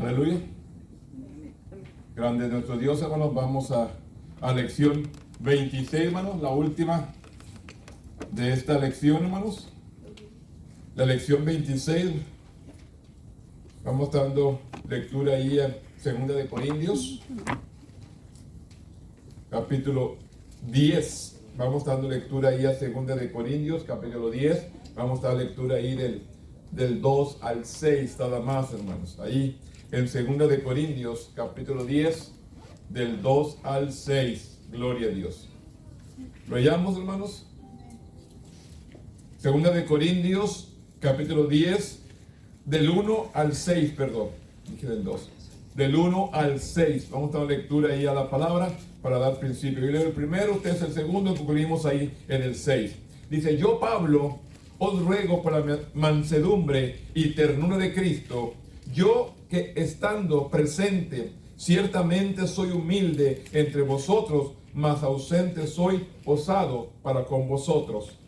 Aleluya. Grande es nuestro Dios, hermanos. Vamos a lección 26, hermanos. La última de esta lección, hermanos. La lección 26. Vamos dando lectura ahí a 2 de Corintios. Capítulo 10. Vamos dando lectura ahí a 2 de Corintios, capítulo 10. Vamos a dar lectura ahí del 2 al 6, nada más, hermanos. Ahí en 2 de Corintios, capítulo 10, del 2 al 6. Gloria a Dios. ¿Lo hallamos, hermanos? 2 de Corintios, capítulo 10, del 1 al 6, perdón. Dije del 2. Del 1 al 6. Vamos a dar lectura ahí a la palabra para dar principio. Yo leo el primero, usted es el segundo, concluimos ahí en el 6. Dice: yo, Pablo, os ruego por la mansedumbre y ternura de Cristo, yo que estando presente, ciertamente soy humilde entre vosotros, mas ausente soy osado para con vosotros.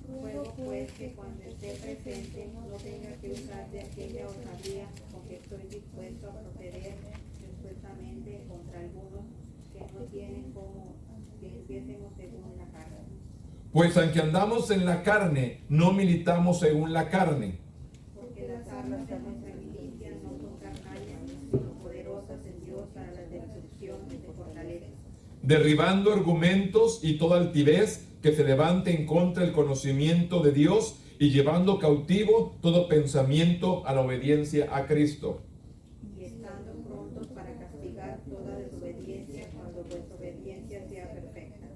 Ruego pues que cuando esté presente no tenga que usar de aquella osadía con que estoy dispuesto a proceder supuestamente contra algunos que no tienen como que empiecemos según la carne. Pues aunque andamos en la carne, no militamos según la carne. Porque las armas de nuestra milicia no son carnales, sino poderosas en Dios para la destrucción de fortalezas, Derribando argumentos y toda altivez que se levante en contra del conocimiento de Dios y llevando cautivo todo pensamiento a la obediencia a Cristo. y estando prontos para castigar toda desobediencia cuando vuestra obediencia sea perfecta.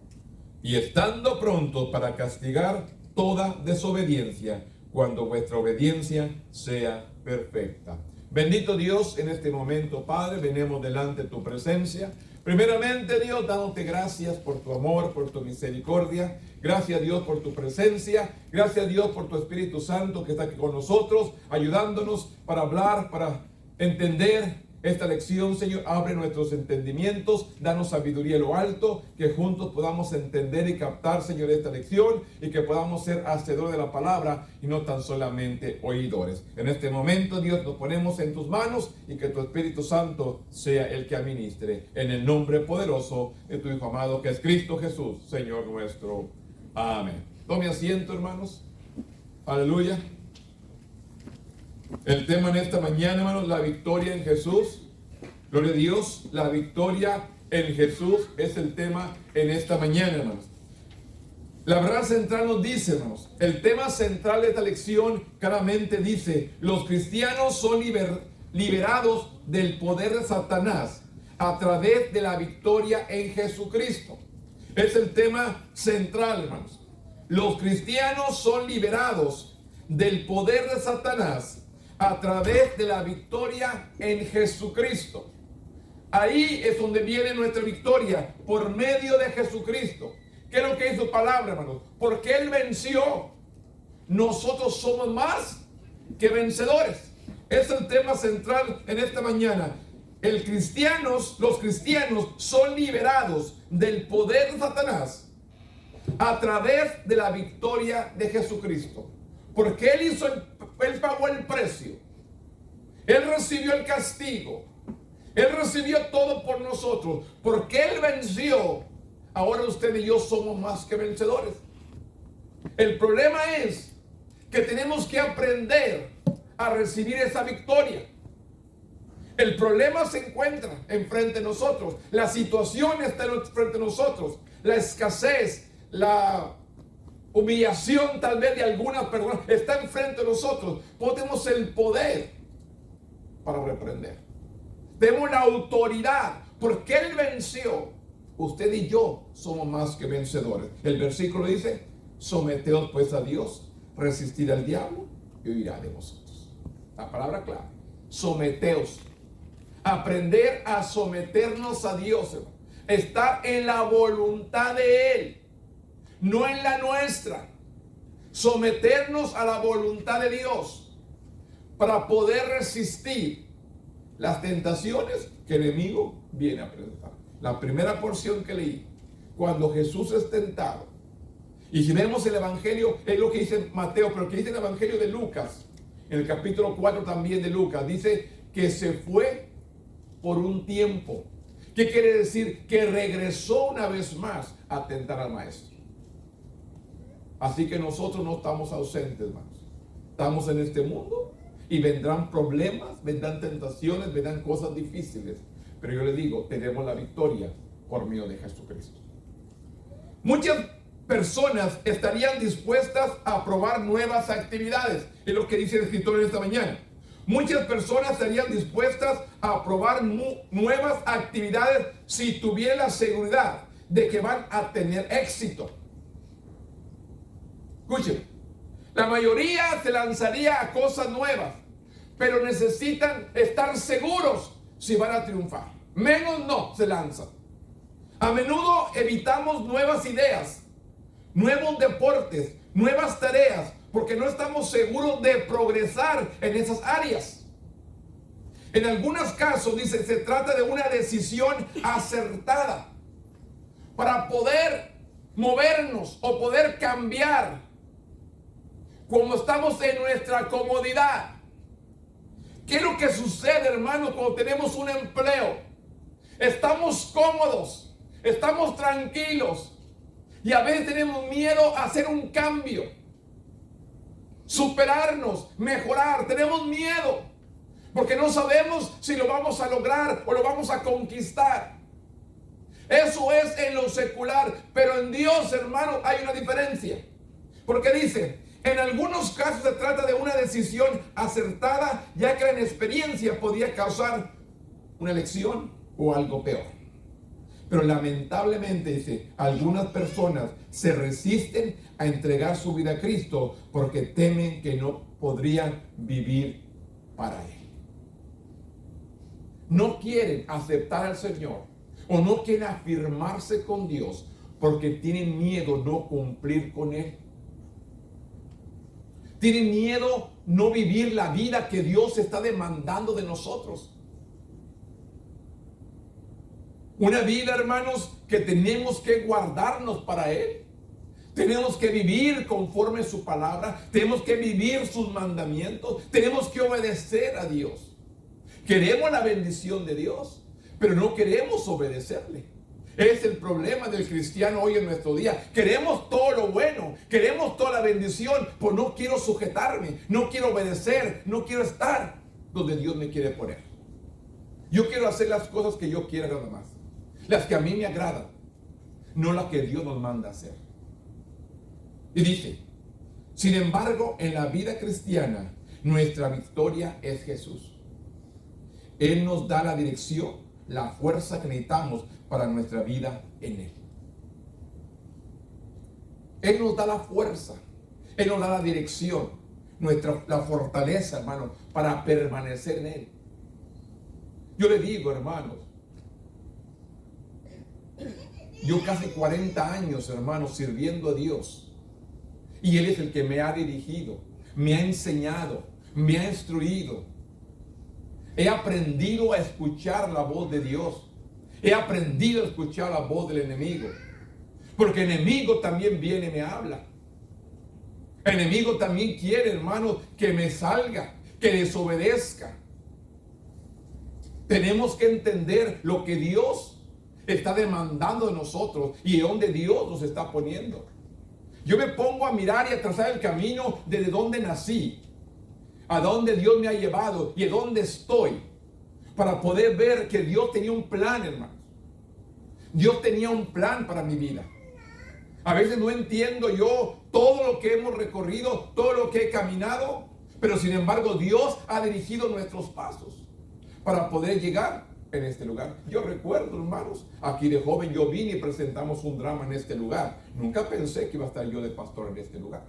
Y estando prontos para castigar toda desobediencia cuando vuestra obediencia sea perfecta. Bendito Dios, en este momento, Padre, venimos delante de tu presencia. Primeramente, Dios, dándote gracias por tu amor, por tu misericordia. Gracias, Dios, por tu presencia. Gracias, Dios, por tu Espíritu Santo que está aquí con nosotros, ayudándonos para hablar, para entender esta lección. Señor, abre nuestros entendimientos, danos sabiduría en lo alto, que juntos podamos entender y captar, Señor, esta lección y que podamos ser hacedores de la palabra y no tan solamente oidores. En este momento, Dios, nos ponemos en tus manos y que tu Espíritu Santo sea el que administre, en el nombre poderoso de tu Hijo amado, que es Cristo Jesús, Señor nuestro. Amén. Tome asiento, hermanos. Aleluya. El tema en esta mañana, hermanos, la victoria en Jesús. Gloria a Dios, la victoria en Jesús es el tema en esta mañana, hermanos. La verdad central nos dice, hermanos, el tema central de esta lección claramente dice: los cristianos son liberados del poder de Satanás a través de la victoria en Jesucristo. Es el tema central, hermanos. Los cristianos son liberados del poder de Satanás a través de la victoria en Jesucristo. Ahí es donde viene nuestra victoria, por medio de Jesucristo. ¿Qué es lo que dice su palabra, hermanos? Porque Él venció, nosotros somos más que vencedores. Es el tema central en esta mañana. Los cristianos son liberados del poder de Satanás a través de la victoria de Jesucristo. Porque Él pagó el precio. Él recibió el castigo. Él recibió todo por nosotros. Porque Él venció. Ahora usted y yo somos más que vencedores. El problema es que tenemos que aprender a recibir esa victoria. El problema se encuentra enfrente de nosotros. La situación está enfrente de nosotros. La escasez, la humillación tal vez de algunas personas está enfrente de nosotros. Tenemos el poder para reprender. Tenemos la autoridad porque Él venció. Usted y yo somos más que vencedores. El versículo dice: someteos pues a Dios, resistid al diablo y huirá de vosotros. La palabra clave: someteos. Aprender a someternos a Dios, hermano. Estar en la voluntad de Él, no en la nuestra. Someternos a la voluntad de Dios para poder resistir las tentaciones que el enemigo viene a presentar. La primera porción que leí, cuando Jesús es tentado, y si vemos el Evangelio, es lo que dice Mateo, pero que dice el Evangelio de Lucas, en el capítulo 4 también de Lucas, dice que se fue por un tiempo. ¿Qué quiere decir? Que regresó una vez más a tentar al maestro. Así que nosotros no estamos ausentes, hermanos. Estamos en este mundo y vendrán problemas, vendrán tentaciones, vendrán cosas difíciles. Pero yo le digo, tenemos la victoria por medio de Jesucristo. Muchas personas estarían dispuestas a probar nuevas actividades. Es lo que dice el escritor en esta mañana. Muchas personas estarían dispuestas a probar nuevas actividades si tuvieran la seguridad de que van a tener éxito. Escuchen, la mayoría se lanzaría a cosas nuevas, pero necesitan estar seguros si van a triunfar. Menos no se lanzan. A menudo evitamos nuevas ideas, nuevos deportes, nuevas tareas, porque no estamos seguros de progresar en esas áreas. En algunos casos, dice, se trata de una decisión acertada para poder movernos o poder cambiar como estamos en nuestra comodidad. ¿Qué es lo que sucede, hermano, cuando tenemos un empleo? Estamos cómodos, estamos tranquilos y a veces tenemos miedo a hacer un cambio, superarnos, mejorar. Tenemos miedo porque no sabemos si lo vamos a lograr o lo vamos a conquistar. Eso es en lo secular, pero en Dios, hermano, hay una diferencia. Porque dice, en algunos casos se trata de una decisión acertada, ya que la inexperiencia podía causar una lección o algo peor. Pero lamentablemente, dice, algunas personas se resisten a entregar su vida a Cristo porque temen que no podrían vivir para Él. No quieren aceptar al Señor o no quieren afirmarse con Dios porque tienen miedo no cumplir con Él. Tienen miedo no vivir la vida que Dios está demandando de nosotros. Una vida, hermanos, que tenemos que guardarnos para Él. Tenemos que vivir conforme su palabra. Tenemos que vivir sus mandamientos. Tenemos que obedecer a Dios. Queremos la bendición de Dios, pero no queremos obedecerle. Es el problema del cristiano hoy en nuestro día. Queremos todo lo bueno, queremos toda la bendición, pero no quiero sujetarme, no quiero obedecer, no quiero estar donde Dios me quiere poner. Yo quiero hacer las cosas que yo quiera nada más, las que a mí me agradan, no las que Dios nos manda hacer. Y dice, sin embargo, en la vida cristiana, nuestra victoria es Jesús. Él nos da la dirección, la fuerza que necesitamos para nuestra vida en Él. Él nos da la fuerza, Él nos da la dirección, la fortaleza, hermano, para permanecer en Él. Yo le digo, hermanos, yo casi 40 años, hermanos, sirviendo a Dios. Y Él es el que me ha dirigido, me ha enseñado, me ha instruido. He aprendido a escuchar la voz de Dios. He aprendido a escuchar la voz del enemigo. Porque el enemigo también viene y me habla. El enemigo también quiere, hermano, que me salga, que desobedezca. Tenemos que entender lo que Dios está demandando de nosotros y dónde Dios nos está poniendo. Yo me pongo a mirar y a trazar el camino desde donde nací, a dónde Dios me ha llevado y a dónde estoy, para poder ver que Dios tenía un plan, hermanos. Dios tenía un plan para mi vida. A veces no entiendo yo todo lo que hemos recorrido, todo lo que he caminado, pero sin embargo Dios ha dirigido nuestros pasos para poder llegar en este lugar. Yo recuerdo, hermanos, aquí de joven yo vine y presentamos un drama en este lugar. Nunca pensé que iba a estar yo de pastor en este lugar.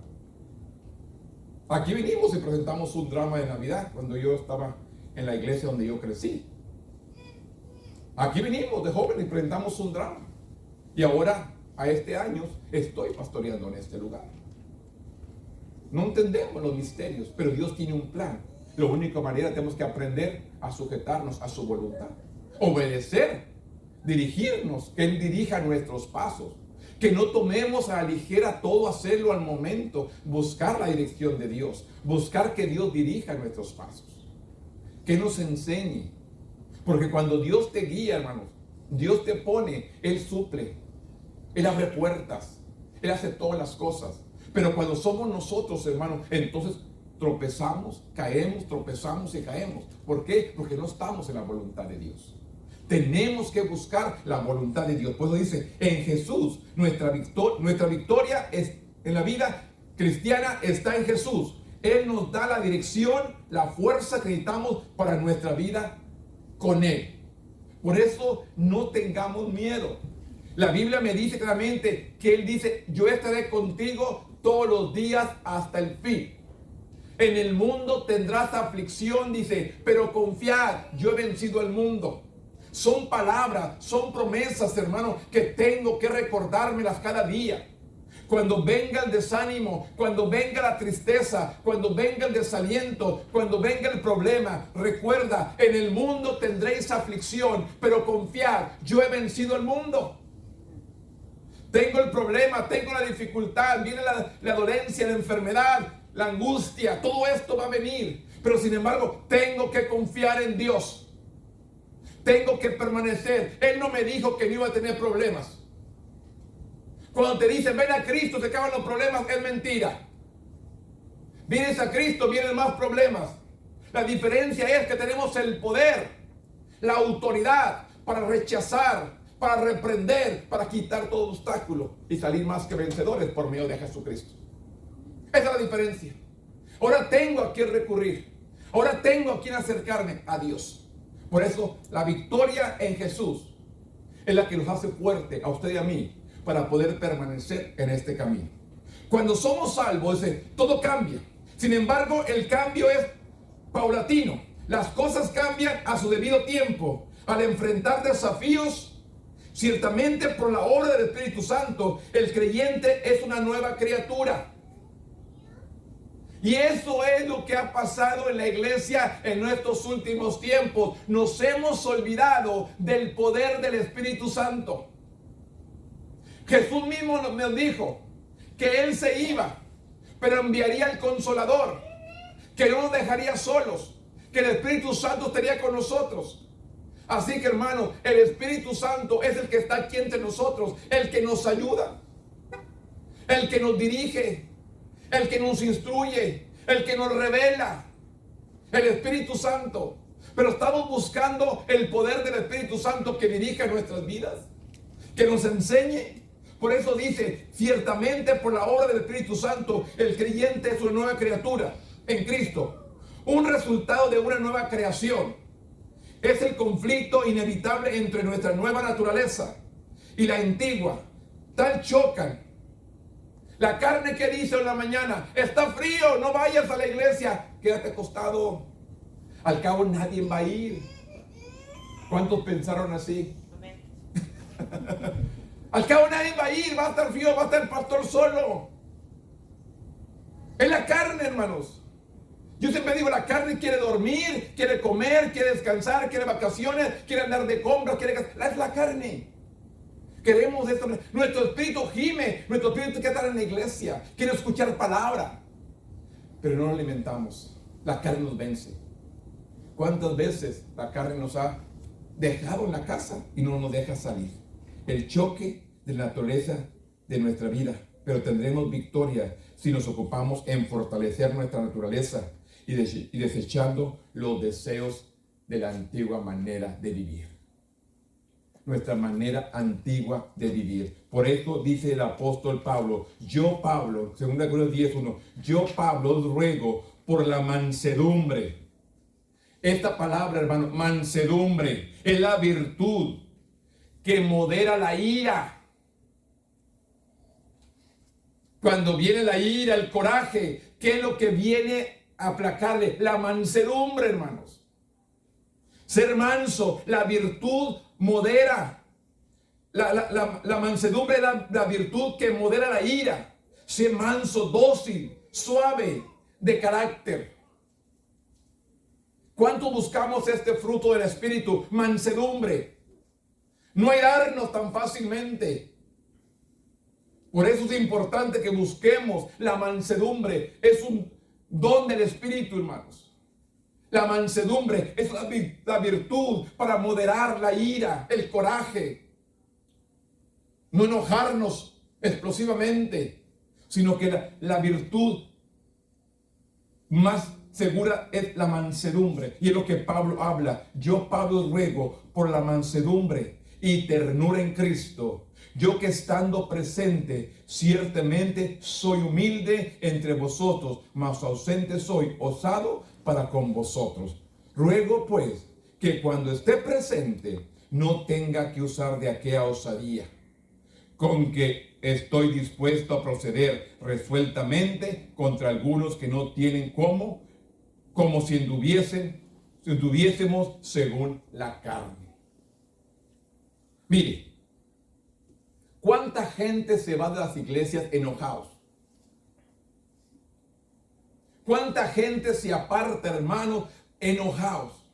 Aquí vinimos y presentamos un drama de Navidad cuando yo estaba en la iglesia donde yo crecí. Aquí vinimos de joven y presentamos un drama. Y ahora, a este año, estoy pastoreando en este lugar. No entendemos los misterios, pero Dios tiene un plan. La única manera tenemos que aprender a sujetarnos a su voluntad. Obedecer, dirigirnos, que Él dirija nuestros pasos. Que no tomemos a la ligera todo, hacerlo al momento. Buscar la dirección de Dios. Buscar que Dios dirija nuestros pasos. que nos enseñe. Porque cuando Dios te guía, hermanos, Dios te pone, Él suple, Él abre puertas, Él hace todas las cosas. Pero cuando somos nosotros, hermanos, entonces tropezamos, caemos, tropezamos y caemos. ¿Por qué? Porque no estamos en la voluntad de Dios. Tenemos que buscar la voluntad de Dios. Por eso dice, en Jesús, nuestra victoria es, en la vida cristiana está en Jesús. Él nos da la dirección, la fuerza que necesitamos para nuestra vida con Él. Por eso no tengamos miedo. La Biblia me dice claramente que Él dice, yo estaré contigo todos los días hasta el fin. En el mundo tendrás aflicción, dice, pero confiad, yo he vencido el mundo. Son palabras, son promesas, hermano, que tengo que recordármelas cada día. Cuando venga el desánimo, cuando venga la tristeza, cuando venga el desaliento, cuando venga el problema, recuerda, en el mundo tendréis aflicción, pero confiad, yo he vencido el mundo. Tengo el problema, tengo la dificultad, viene la dolencia, la enfermedad, la angustia, todo esto va a venir. Pero sin embargo, tengo que confiar en Dios. Tengo que permanecer. Él no me dijo que no iba a tener problemas. Cuando te dicen, ven a Cristo, se acaban los problemas, es mentira. Vienes a Cristo, vienen más problemas. La diferencia es que tenemos el poder, la autoridad para rechazar, para reprender, para quitar todo obstáculo y salir más que vencedores por medio de Jesucristo. Esa es la diferencia. Ahora tengo a quién recurrir. Ahora tengo a quién acercarme, a Dios. Por eso la victoria en Jesús es la que nos hace fuerte a usted y a mí para poder permanecer en este camino. Cuando somos salvos, todo cambia. Sin embargo, el cambio es paulatino. Las cosas cambian a su debido tiempo. Al enfrentar desafíos, ciertamente por la obra del Espíritu Santo, el creyente es una nueva criatura. Y eso es lo que ha pasado en la iglesia en nuestros últimos tiempos. Nos hemos olvidado del poder del Espíritu Santo. Jesús mismo nos dijo que Él se iba, pero enviaría el Consolador, que no nos dejaría solos, que el Espíritu Santo estaría con nosotros. Así que, hermano, el Espíritu Santo es el que está aquí entre nosotros, el que nos ayuda, el que nos dirige, el que nos instruye, el que nos revela, el Espíritu Santo. Pero estamos buscando el poder del Espíritu Santo que dirija nuestras vidas, que nos enseñe. Por eso dice, ciertamente por la obra del Espíritu Santo, el creyente es una nueva criatura en Cristo. Un resultado de una nueva creación es el conflicto inevitable entre nuestra nueva naturaleza y la antigua. Tal chocan. La carne que dice en la mañana, está frío, no vayas a la iglesia, quédate acostado. Al cabo nadie va a ir. ¿Cuántos pensaron así? Amén. Al cabo nadie va a ir, va a estar frío, va a estar el pastor solo. Es la carne, hermanos. Yo siempre digo, la carne quiere dormir, quiere comer, quiere descansar, quiere vacaciones, quiere andar de compras, es la carne. Queremos esto. Nuestro espíritu gime, nuestro espíritu quiere estar en la iglesia, quiere escuchar palabra, pero no lo alimentamos. La carne nos vence. ¿Cuántas veces la carne nos ha dejado en la casa y no nos deja salir? El choque de la naturaleza de nuestra vida. Pero tendremos victoria si nos ocupamos en fortalecer nuestra naturaleza y desechando los deseos de la antigua manera de vivir. Nuestra manera antigua de vivir. Por eso dice el apóstol Pablo, yo Pablo, 2 Corintios 10:1, yo Pablo os ruego por la mansedumbre. Esta palabra, hermano, mansedumbre, es la virtud que modera la ira. Cuando viene la ira, el coraje, ¿qué es lo que viene a aplacarle? La mansedumbre, hermanos. Ser manso, la virtud modera. La mansedumbre es la virtud que modera la ira. Ser manso, dócil, suave, de carácter. ¿Cuánto buscamos este fruto del Espíritu? Mansedumbre. No airarnos tan fácilmente. Por eso es importante que busquemos la mansedumbre. Es un don del Espíritu, hermanos. La mansedumbre es la virtud para moderar la ira, el coraje. No enojarnos explosivamente, sino que la virtud más segura es la mansedumbre. Y es lo que Pablo habla. Yo, Pablo, ruego por la mansedumbre y ternura en Cristo. Yo que estando presente, ciertamente soy humilde entre vosotros, mas ausente soy osado para con vosotros. Ruego pues que cuando esté presente no tenga que usar de aquella osadía, con que estoy dispuesto a proceder resueltamente contra algunos que no tienen como si anduviésemos según la carne. Mire, ¿cuánta gente se va de las iglesias enojados? ¿Cuánta gente se aparta, hermanos, enojados?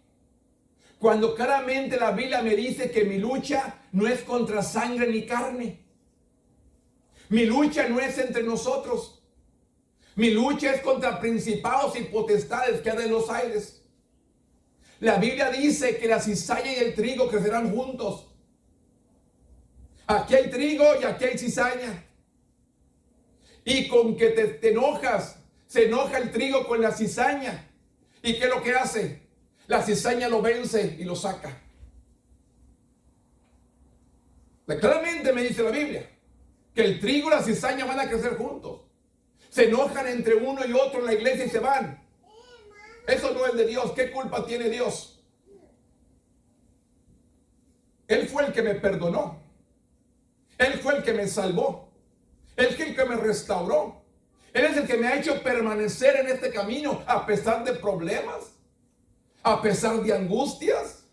Cuando claramente la Biblia me dice que mi lucha no es contra sangre ni carne. Mi lucha no es entre nosotros. Mi lucha es contra principados y potestades que hay en los aires. La Biblia dice que la cizaña y el trigo crecerán juntos. Aquí hay trigo y aquí hay cizaña. Y con que te enojas, se enoja el trigo con la cizaña. ¿Y qué es lo que hace? La cizaña lo vence y lo saca. Claramente me dice la Biblia que el trigo y la cizaña van a crecer juntos. Se enojan entre uno y otro en la iglesia y se van. Eso no es de Dios. ¿Qué culpa tiene Dios? Él fue el que me perdonó. Él fue el que me salvó. Él es el que me restauró. Él es el que me ha hecho permanecer en este camino a pesar de problemas, a pesar de angustias,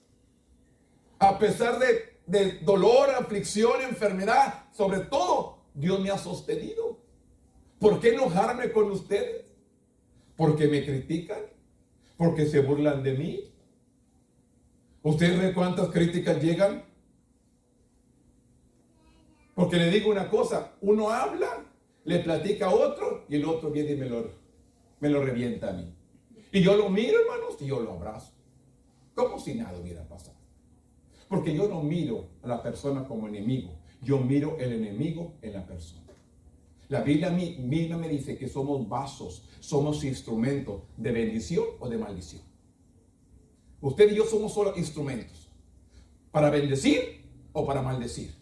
a pesar de dolor, aflicción, enfermedad. Sobre todo, Dios me ha sostenido. ¿Por qué enojarme con ustedes? ¿Porque me critican? ¿Porque se burlan de mí? ¿Ustedes ven cuántas críticas llegan? Porque le digo una cosa, uno habla, le platica a otro y el otro viene y me lo revienta a mí. Y yo lo miro, hermanos, y yo lo abrazo. Como si nada hubiera pasado. Porque yo no miro a la persona como enemigo, yo miro el enemigo en la persona. La Biblia misma me dice que somos vasos, somos instrumentos de bendición o de maldición. Usted y yo somos solo instrumentos para bendecir o para maldecir.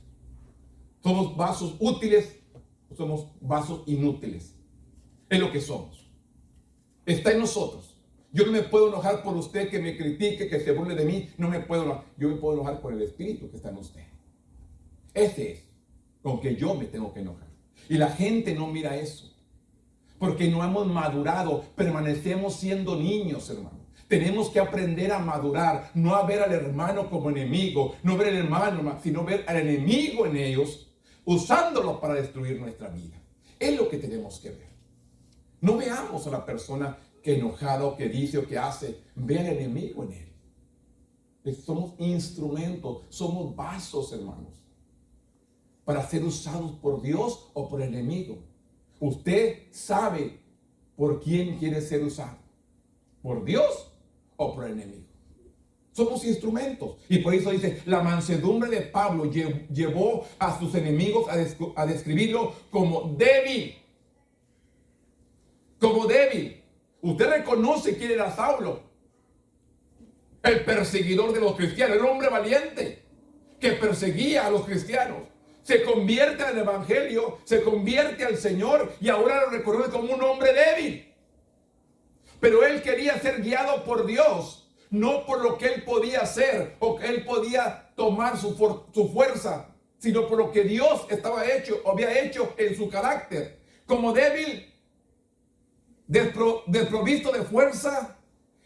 Somos vasos útiles o somos vasos inútiles. Es lo que somos. Está en nosotros. Yo no me puedo enojar por usted que me critique, que se burle de mí. No me puedo enojar. Yo me puedo enojar por el Espíritu que está en usted. Ese es con que yo me tengo que enojar. Y la gente no mira eso. Porque no hemos madurado. Permanecemos siendo niños, hermano. Tenemos que aprender a madurar. No a ver al hermano como enemigo. No ver al hermano, sino ver al enemigo en ellos, usándolo para destruir nuestra vida. Es lo que tenemos que ver. No veamos a la persona que enojada o que dice o que hace. Ve al enemigo en él. Somos instrumentos. Somos vasos, hermanos, para ser usados por Dios o por el enemigo. Usted sabe por quién quiere ser usado. ¿Por Dios o por el enemigo? Somos instrumentos. Y por eso dice, la mansedumbre de Pablo llevó a sus enemigos a describirlo como débil. Como débil. Usted reconoce quién era Saulo. El perseguidor de los cristianos. El hombre valiente que perseguía a los cristianos. Se convierte al evangelio, se convierte al Señor y ahora lo reconoce como un hombre débil. Pero él quería ser guiado por Dios, no por lo que él podía hacer o que él podía tomar su fuerza, sino por lo que Dios había hecho en su carácter. Como débil, desprovisto de fuerza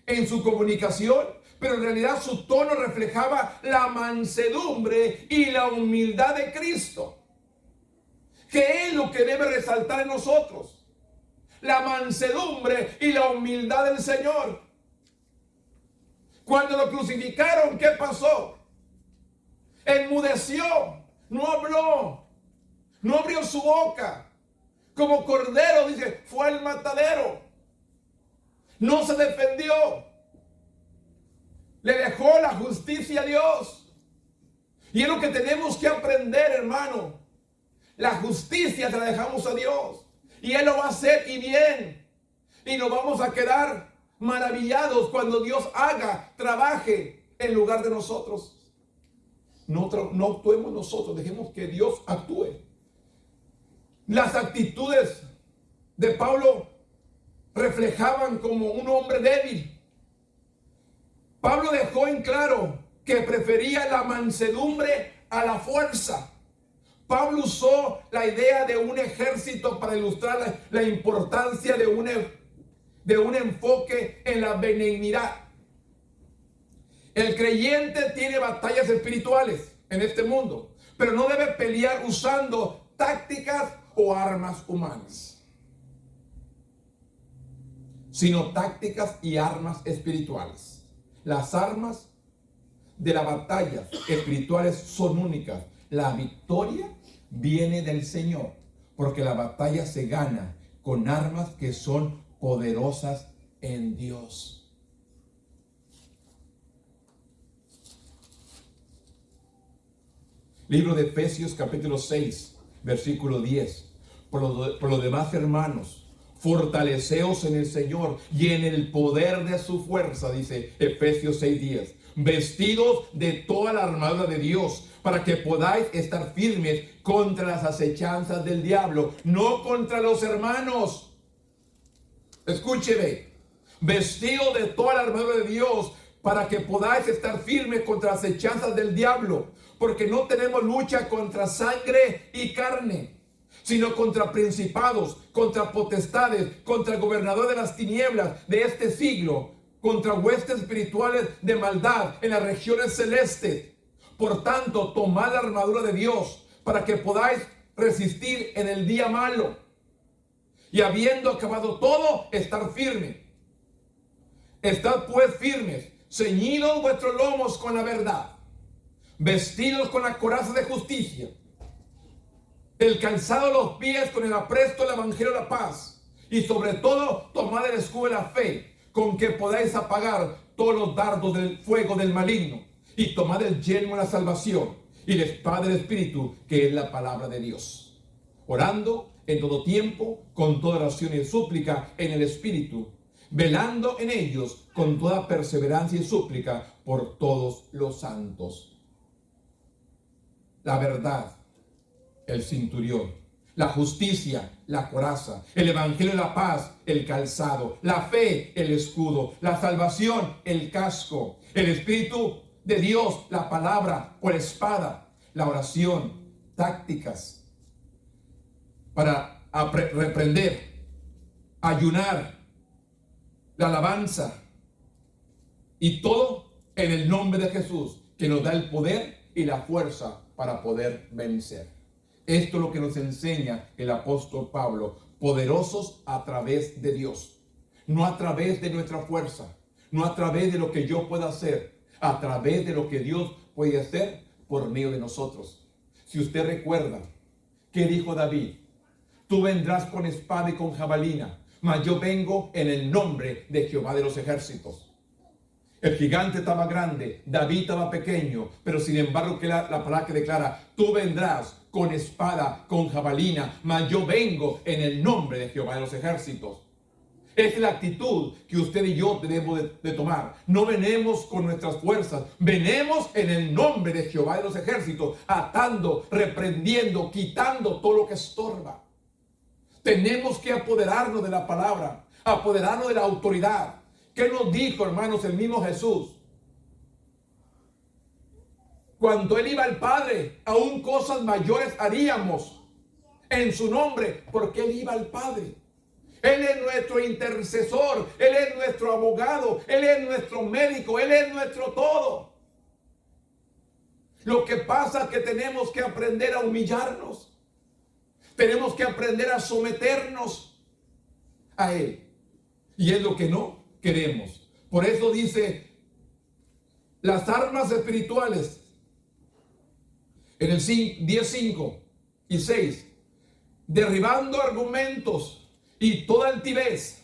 en su comunicación, pero en realidad su tono reflejaba la mansedumbre y la humildad de Cristo, que es lo que debe resaltar en nosotros. La mansedumbre y la humildad del Señor. Cuando lo crucificaron, ¿qué pasó? Enmudeció, no habló, no abrió su boca. Como cordero, dice, fue al matadero. No se defendió. Le dejó la justicia a Dios. Y es lo que tenemos que aprender, hermano. La justicia se la dejamos a Dios. Y Él lo va a hacer y bien. Y nos vamos a quedar maravillados cuando Dios trabaje en lugar de nosotros. No actuemos nosotros, dejemos que Dios actúe. Las actitudes de Pablo reflejaban como un hombre débil. Pablo dejó en claro que prefería la mansedumbre a la fuerza. Pablo usó la idea de un ejército para ilustrar la importancia de un enfoque en la benignidad. El creyente tiene batallas espirituales en este mundo, pero no debe pelear usando tácticas o armas humanas, sino tácticas y armas espirituales. Las armas de la batalla espirituales son únicas. La victoria viene del Señor, porque la batalla se gana con armas que son poderosas en Dios. Libro de Efesios capítulo 6, versículo 10. Por lo demás, hermanos, fortaleceos en el Señor y en el poder de su fuerza, dice Efesios 6:10. Vestidos de toda la armadura de Dios, para que podáis estar firmes contra las acechanzas del diablo, no contra los hermanos. Escúcheme, vestidos de toda la armadura de Dios, para que podáis estar firmes contra las acechanzas del diablo, porque no tenemos lucha contra sangre y carne, sino contra principados, contra potestades, contra el gobernador de las tinieblas de este siglo, contra huestes espirituales de maldad en las regiones celestes. Por tanto, tomad la armadura de Dios para que podáis resistir en el día malo, y habiendo acabado todo, estar firme. Estad pues firmes, ceñidos vuestros lomos con la verdad, vestidos con la coraza de justicia, el calzado de los pies con el apresto del evangelio de la paz, y sobre todo tomad el escudo de la fe, con que podáis apagar todos los dardos del fuego del maligno, y tomad el yelmo de la salvación y la espada del Espíritu, que es la palabra de Dios, orando en todo tiempo con toda oración y súplica en el Espíritu, velando en ellos con toda perseverancia y súplica por todos los santos. La verdad, el cinturón; la justicia, la coraza; el evangelio de la paz, el calzado; la fe, el escudo; la salvación, el casco; el Espíritu de Dios, la palabra o la espada; la oración; tácticas para reprender; ayunar; la alabanza; y todo en el nombre de Jesús, que nos da el poder y la fuerza para poder vencer. Esto es lo que nos enseña el apóstol Pablo: poderosos a través de Dios, no a través de nuestra fuerza, no a través de lo que yo pueda hacer, a través de lo que Dios puede hacer por medio de nosotros. Si usted recuerda, ¿qué dijo David? Tú vendrás con espada y con jabalina, mas yo vengo en el nombre de Jehová de los ejércitos. El gigante estaba grande, David estaba pequeño, pero sin embargo que la palabra que declara: tú vendrás con espada, con jabalina, mas yo vengo en el nombre de Jehová de los ejércitos. Es la actitud que usted y yo debemos de tomar. No venimos con nuestras fuerzas, venimos en el nombre de Jehová de los ejércitos, atando, reprendiendo, quitando todo lo que estorba. Tenemos que apoderarnos de la palabra, apoderarnos de la autoridad. ¿Qué nos dijo, hermanos, el mismo Jesús? Cuando Él iba al Padre, aún cosas mayores haríamos en su nombre, porque Él iba al Padre. Él es nuestro intercesor, Él es nuestro abogado, Él es nuestro médico, Él es nuestro todo. Lo que pasa es que tenemos que aprender a humillarnos. Tenemos que aprender a someternos a Él. Y es lo que no queremos. Por eso dice, las armas espirituales, en el 10:5 y 6, derribando argumentos y toda altivez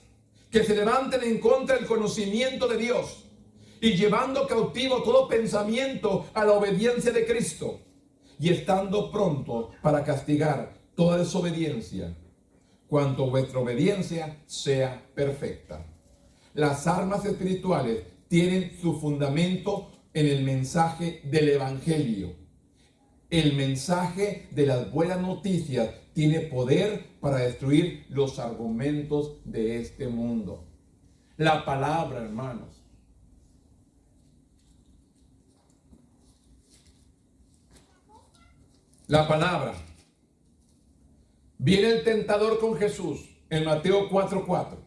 que se levanten en contra del conocimiento de Dios, y llevando cautivo todo pensamiento a la obediencia de Cristo, y estando pronto para castigar toda desobediencia, cuanto vuestra obediencia sea perfecta. Las armas espirituales tienen su fundamento en el mensaje del Evangelio. El mensaje de las buenas noticias tiene poder para destruir los argumentos de este mundo. La palabra, hermanos. La palabra. Viene el tentador con Jesús en Mateo 4:4.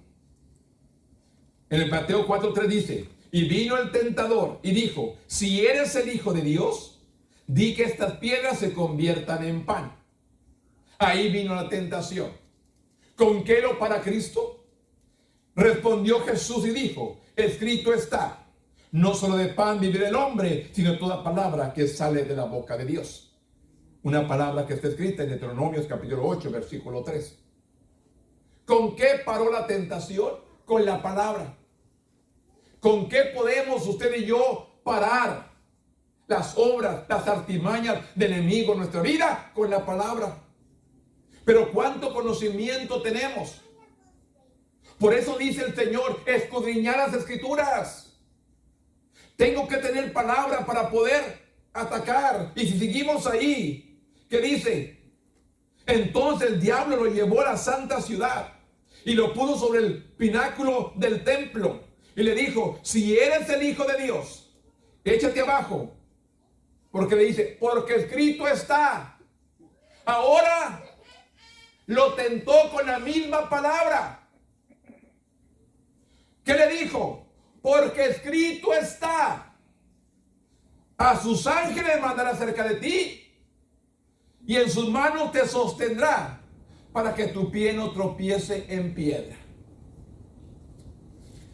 En el Mateo 4:3 dice, y vino el tentador y dijo, si eres el Hijo de Dios, di que estas piedras se conviertan en pan. Ahí vino la tentación. ¿Con qué lo para Cristo? Respondió Jesús y dijo, escrito está, no solo de pan vivirá el hombre, sino toda palabra que sale de la boca de Dios. Una palabra que está escrita en Deuteronomios capítulo 8, versículo 3. ¿Con qué paró la tentación? Con la palabra. ¿Con qué podemos usted y yo parar las obras, las artimañas del enemigo en nuestra vida? Con la palabra. Pero ¿cuánto conocimiento tenemos? Por eso dice el Señor, escudriñar las Escrituras. Tengo que tener palabra para poder atacar. Y si seguimos ahí, ¿qué dice? Entonces el diablo lo llevó a la santa ciudad y lo puso sobre el pináculo del templo y le dijo, si eres el Hijo de Dios, échate abajo. Porque le dice, porque escrito está. Ahora lo tentó con la misma palabra. ¿Qué le dijo? Porque escrito está. A sus ángeles mandará cerca de ti y en sus manos te sostendrá para que tu pie no tropiece en piedra.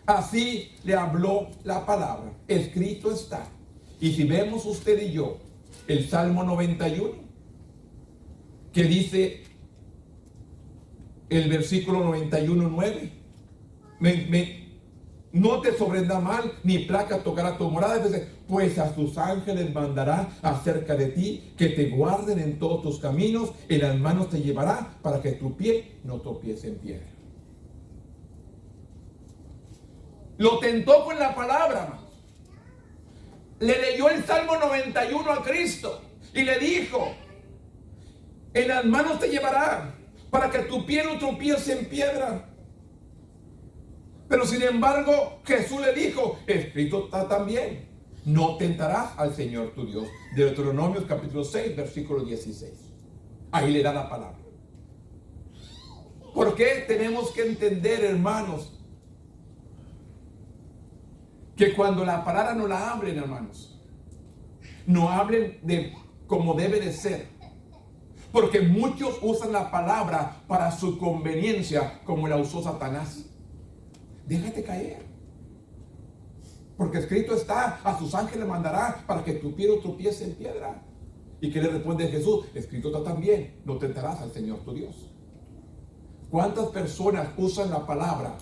Así le habló la palabra. Escrito está. Y si vemos usted y yo el Salmo 91, que dice el versículo 91:9, no te sobrevendrá mal, ni plaga tocará tu morada. Dice, pues a sus ángeles mandará acerca de ti, que te guarden en todos tus caminos, en las manos te llevará, para que tu pie no tropiece en piedra. Lo tentó con la palabra, hermano. Le leyó el Salmo 91 a Cristo y le dijo, en las manos te llevará, para que tu pie no tropiece en piedra. Pero sin embargo, Jesús le dijo, escrito está también, no tentarás al Señor tu Dios. Deuteronomios capítulo 6, versículo 16. Ahí le da la palabra. ¿Por qué tenemos que entender, hermanos, que cuando la palabra no la hablen, hermanos, no hablen de como debe de ser? Porque muchos usan la palabra para su conveniencia, como la usó Satanás. Déjate caer. Porque escrito está, a sus ángeles mandará para que tu pie no tropiece en piedra. ¿Y qué le responde Jesús? Escrito está también, no tentarás al Señor tu Dios. ¿Cuántas personas usan la palabra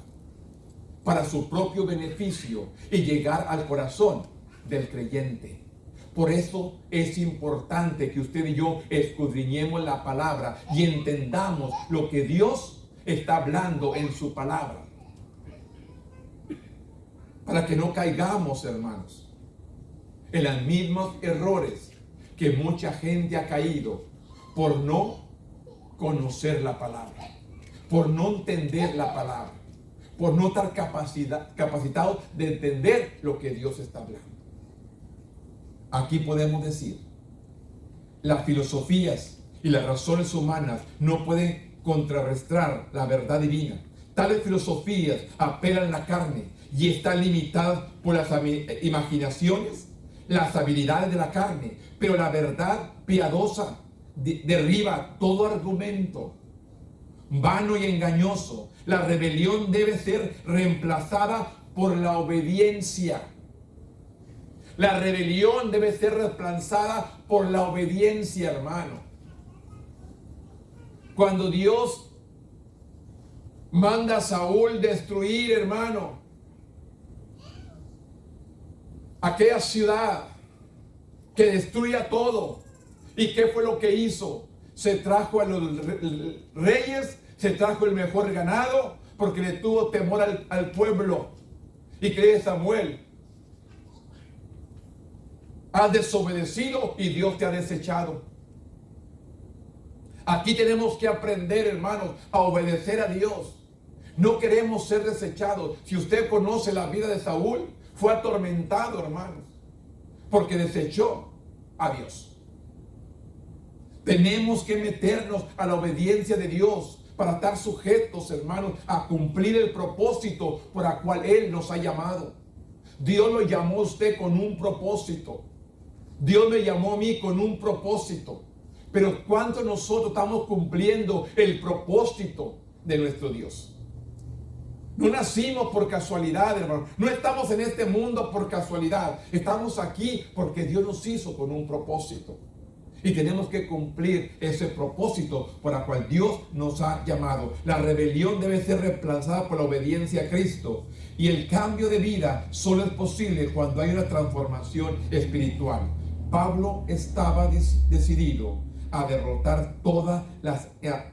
para su propio beneficio y llegar al corazón del creyente? Por eso es importante que usted y yo escudriñemos la palabra y entendamos lo que Dios está hablando en su palabra. Para que no caigamos, hermanos, en los mismos errores que mucha gente ha caído por no conocer la palabra, por no entender la palabra, por no estar capacitados de entender lo que Dios está hablando. Aquí podemos decir, las filosofías y las razones humanas no pueden contrarrestar la verdad divina. Tales filosofías apelan a la carne y están limitadas por las imaginaciones, las habilidades de la carne. Pero la verdad piadosa derriba todo argumento vano y engañoso. La rebelión debe ser reemplazada por la obediencia. La rebelión debe ser reemplazada por la obediencia, hermano. Cuando Dios manda a Saúl destruir, hermano, aquella ciudad que destruía todo. ¿Y qué fue lo que hizo? Se trajo a los reyes, se trajo el mejor ganado, porque le tuvo temor al pueblo. Y que Samuel, has desobedecido y Dios te ha desechado. Aquí tenemos que aprender, hermanos, a obedecer a Dios. No queremos ser desechados. Si usted conoce la vida de Saúl, fue atormentado, hermanos, porque desechó a Dios. Tenemos que meternos a la obediencia de Dios para estar sujetos, hermanos, a cumplir el propósito por el cual Él nos ha llamado. Dios lo llamó a usted con un propósito. Dios me llamó a mí con un propósito. Pero ¿cuánto nosotros estamos cumpliendo el propósito de nuestro Dios? No nacimos por casualidad, hermano. No estamos en este mundo por casualidad. Estamos aquí porque Dios nos hizo con un propósito. Y tenemos que cumplir ese propósito por el cual Dios nos ha llamado. La rebelión debe ser reemplazada por la obediencia a Cristo. Y el cambio de vida solo es posible cuando hay una transformación espiritual. Pablo estaba decidido a derrotar todas las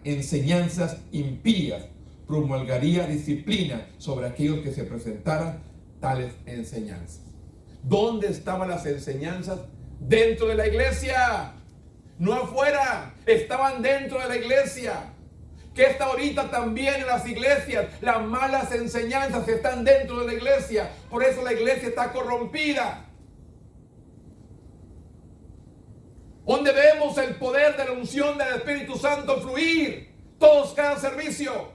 enseñanzas impías. Promulgaría disciplina sobre aquellos que se presentaran tales enseñanzas. ¿Dónde estaban las enseñanzas? Dentro de la iglesia, no afuera. Estaban dentro de la iglesia. Que está ahorita también en las iglesias. Las malas enseñanzas están dentro de la iglesia. Por eso la iglesia está corrompida. Donde vemos el poder de la unción del Espíritu Santo fluir. Todos cada servicio.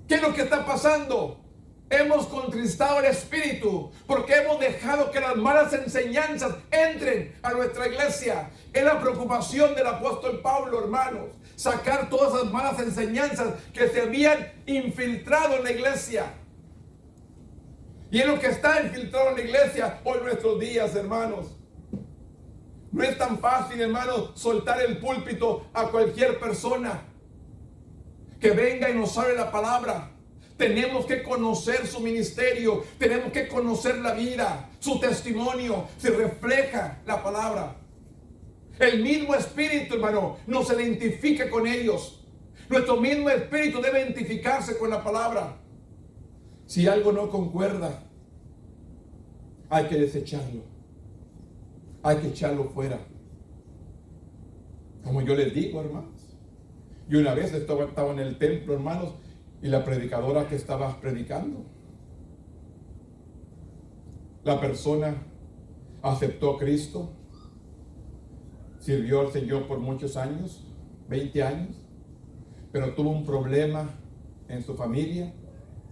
¿Qué es lo que está pasando? Hemos contristado el Espíritu porque hemos dejado que las malas enseñanzas entren a nuestra iglesia. Es la preocupación del apóstol Pablo, hermanos. Sacar todas esas malas enseñanzas que se habían infiltrado en la iglesia. Y es lo que está infiltrado en la iglesia hoy en nuestros días, hermanos. No es tan fácil, hermanos, soltar el púlpito a cualquier persona que venga y nos hable la palabra. Tenemos que conocer su ministerio, tenemos que conocer la vida, su testimonio, se refleja la palabra. El mismo espíritu, hermano, nos identifica con ellos. Nuestro mismo espíritu debe identificarse con la palabra. Si algo no concuerda, hay que desecharlo. Hay que echarlo fuera. Como yo les digo, hermanos. Y una vez estaba en el templo, hermanos, y la predicadora que estaba predicando, la persona aceptó a Cristo, sirvió al Señor por muchos años, 20 años, pero tuvo un problema en su familia,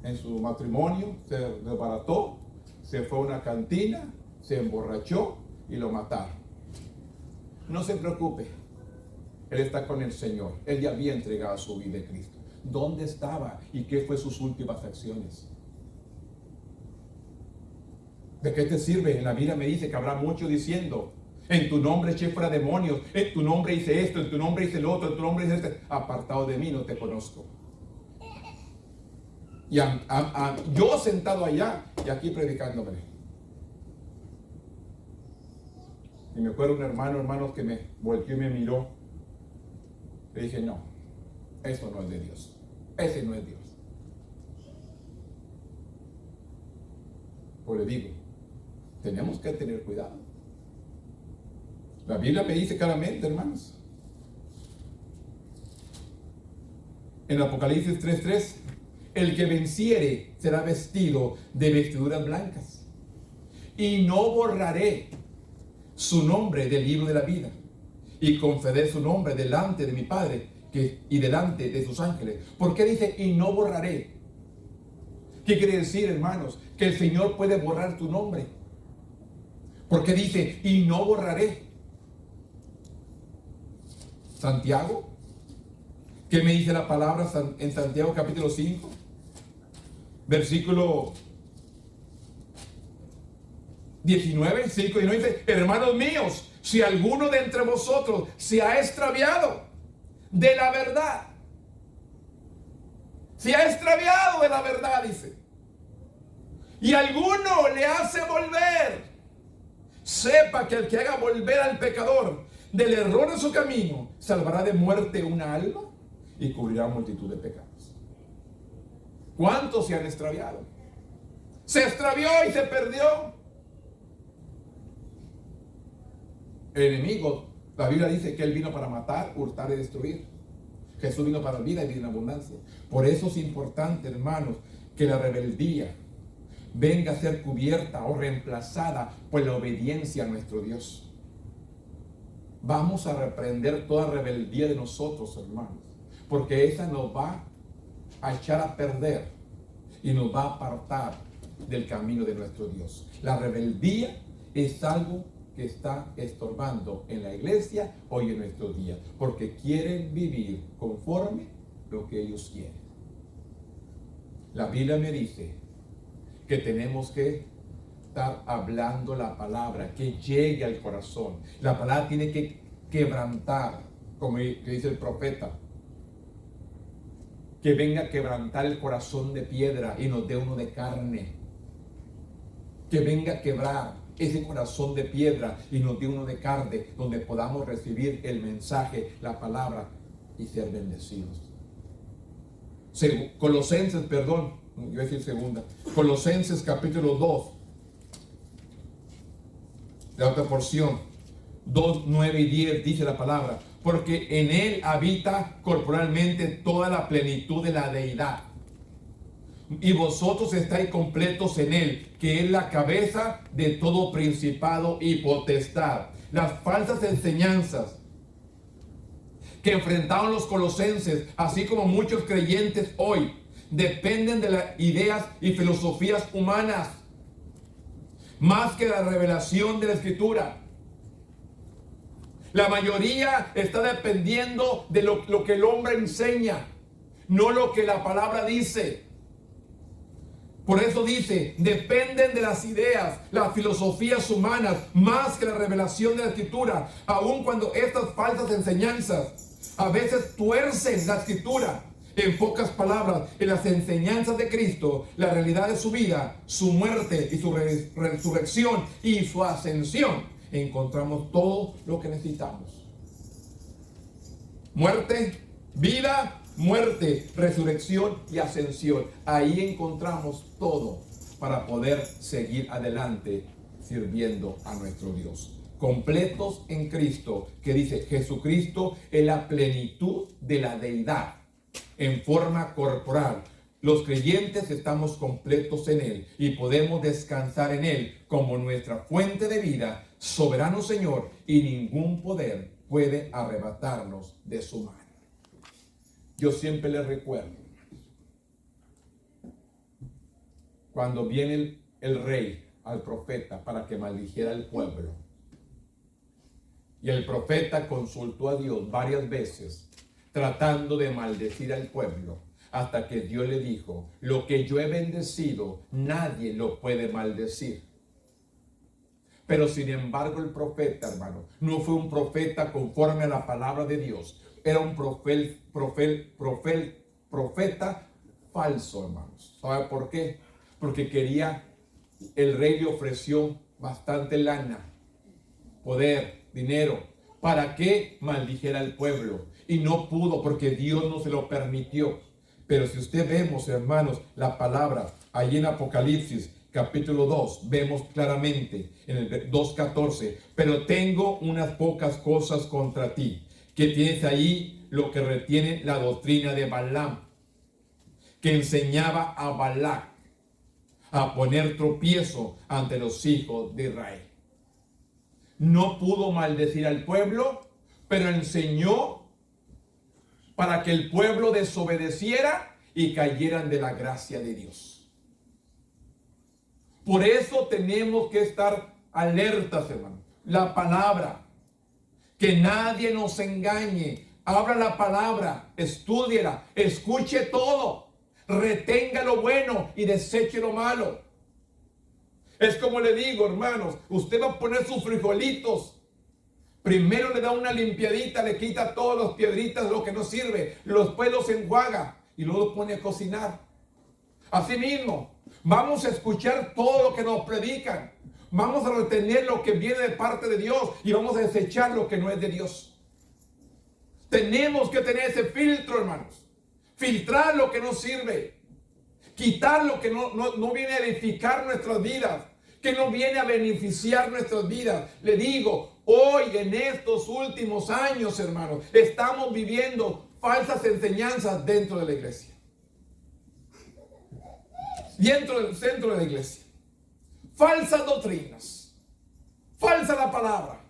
en su matrimonio, se desbarató, se fue a una cantina, se emborrachó y lo mataron. No se preocupe. Él está con el Señor. Él ya había entregado su vida a Cristo. ¿Dónde estaba? ¿Y qué fue sus últimas acciones? ¿De qué te sirve? En la Biblia me dice que habrá muchos diciendo: en tu nombre eché fuera demonios, en tu nombre hice esto, en tu nombre hice lo otro, en tu nombre hice este. Apartado de mí, no te conozco. Y yo sentado allá y aquí predicándome. Y me acuerdo un hermanos, que me volteó y me miró. Le dije: no, eso no es de Dios. Ese no es Dios. Pues le digo, tenemos que tener cuidado. La Biblia me dice claramente, hermanos, en Apocalipsis 3:3, el que venciere será vestido de vestiduras blancas, y no borraré su nombre del libro de la vida, y conceder su nombre delante de mi Padre y delante de sus ángeles. ¿Por qué dice y no borraré? ¿Qué quiere decir, hermanos? Que el Señor puede borrar tu nombre. ¿Por qué dice y no borraré? Santiago, ¿qué me dice la palabra en Santiago capítulo 5? Versículo 19, 5 y 9 dice: hermanos míos, si alguno de entre vosotros se ha extraviado de la verdad, se ha extraviado de la verdad, dice, y alguno le hace volver, sepa que el que haga volver al pecador del error de su camino, salvará de muerte una alma y cubrirá multitud de pecados. ¿Cuántos se han extraviado? Se extravió y se perdió. El enemigo, la Biblia dice que él vino para matar, hurtar y destruir. Jesús vino para vida y vida en abundancia. Por eso es importante, hermanos, que la rebeldía venga a ser cubierta o reemplazada por la obediencia a nuestro Dios. Vamos a reprender toda rebeldía de nosotros, hermanos, porque esa nos va a echar a perder y nos va a apartar del camino de nuestro Dios. La rebeldía es algo que está estorbando en la iglesia hoy en nuestros días, porque quieren vivir conforme lo que ellos quieren. La Biblia me dice que tenemos que estar hablando la palabra, que llegue al corazón. La palabra tiene que quebrantar, como dice el profeta, que venga a quebrantar el corazón de piedra y nos dé uno de carne. Que venga a quebrar ese corazón de piedra y nos dé uno de carne, donde podamos recibir el mensaje, la palabra y ser bendecidos. Colosenses, perdón, iba a decir segunda. Colosenses capítulo 2, la otra porción, 2, 9 y 10 dice la palabra, porque en él habita corporalmente toda la plenitud de la deidad. Y vosotros estáis completos en él, que es la cabeza de todo principado y potestad. Las falsas enseñanzas que enfrentaron los colosenses, así como muchos creyentes hoy, dependen de las ideas y filosofías humanas, más que la revelación de la Escritura. La mayoría está dependiendo de lo que el hombre enseña, no lo que la palabra dice. Por eso dice, dependen de las ideas, las filosofías humanas, más que la revelación de la Escritura. Aun cuando estas falsas enseñanzas a veces tuercen la Escritura. En pocas palabras, en las enseñanzas de Cristo, la realidad de su vida, su muerte y su resurrección y su ascensión, encontramos todo lo que necesitamos. Muerte, vida, muerte, resurrección y ascensión. Ahí encontramos todo para poder seguir adelante sirviendo a nuestro Dios. Completos en Cristo, que dice Jesucristo es la plenitud de la deidad en forma corporal. Los creyentes estamos completos en Él y podemos descansar en Él como nuestra fuente de vida, soberano Señor, y ningún poder puede arrebatarnos de su mano. Yo siempre les recuerdo, cuando viene el rey al profeta para que maldijera al pueblo, y el profeta consultó a Dios varias veces, tratando de maldecir al pueblo, hasta que Dios le dijo, lo que yo he bendecido, nadie lo puede maldecir. Pero sin embargo el profeta, hermano, no fue un profeta conforme a la palabra de Dios. Era un profeta falso, hermanos. ¿Sabe por qué? Porque el rey le ofreció bastante lana, poder, dinero, para que maldijera al pueblo. Y no pudo porque Dios no se lo permitió. Pero si usted vemos, hermanos, la palabra allí en Apocalipsis capítulo 2, vemos claramente en el 2:14, pero tengo unas pocas cosas contra ti, que tienes ahí lo que retiene la doctrina de Balaam, que enseñaba a Balac a poner tropiezo ante los hijos de Israel. No pudo maldecir al pueblo, pero enseñó para que el pueblo desobedeciera y cayeran de la gracia de Dios. Por eso tenemos que estar alertas, hermano. La palabra, que nadie nos engañe. Abra la palabra, estúdiela, escuche todo, retenga lo bueno y deseche lo malo. Es como le digo, hermanos, usted va a poner sus frijolitos. Primero le da una limpiadita, le quita todas las piedritas, lo que no sirve, después los enjuaga y luego los pone a cocinar. Así mismo, Vamos a escuchar todo lo que nos predican. Vamos a retener lo que viene de parte de Dios y vamos a desechar lo que no es de Dios. Tenemos que tener ese filtro, hermanos. Filtrar lo que no sirve. Quitar lo que no viene a edificar nuestras vidas, que no viene a beneficiar nuestras vidas. Le digo, hoy en estos últimos años, hermanos, estamos viviendo falsas enseñanzas dentro de la iglesia. Dentro del centro de la iglesia. Falsas doctrinas. Falsa la palabra.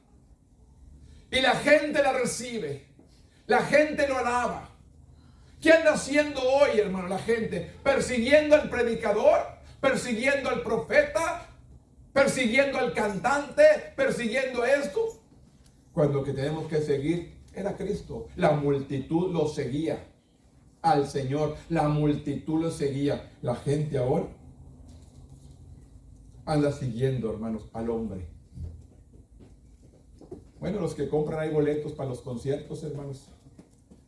Y la gente la recibe. La gente lo alaba. ¿Qué anda haciendo hoy, hermano, la gente? Persiguiendo al predicador, persiguiendo al profeta, persiguiendo al cantante, persiguiendo esto. Cuando lo que tenemos que seguir era Cristo. La multitud lo seguía al Señor. La multitud lo seguía. La gente ahora anda siguiendo, hermanos, al hombre. Bueno, los que compran ahí boletos para los conciertos, hermanos.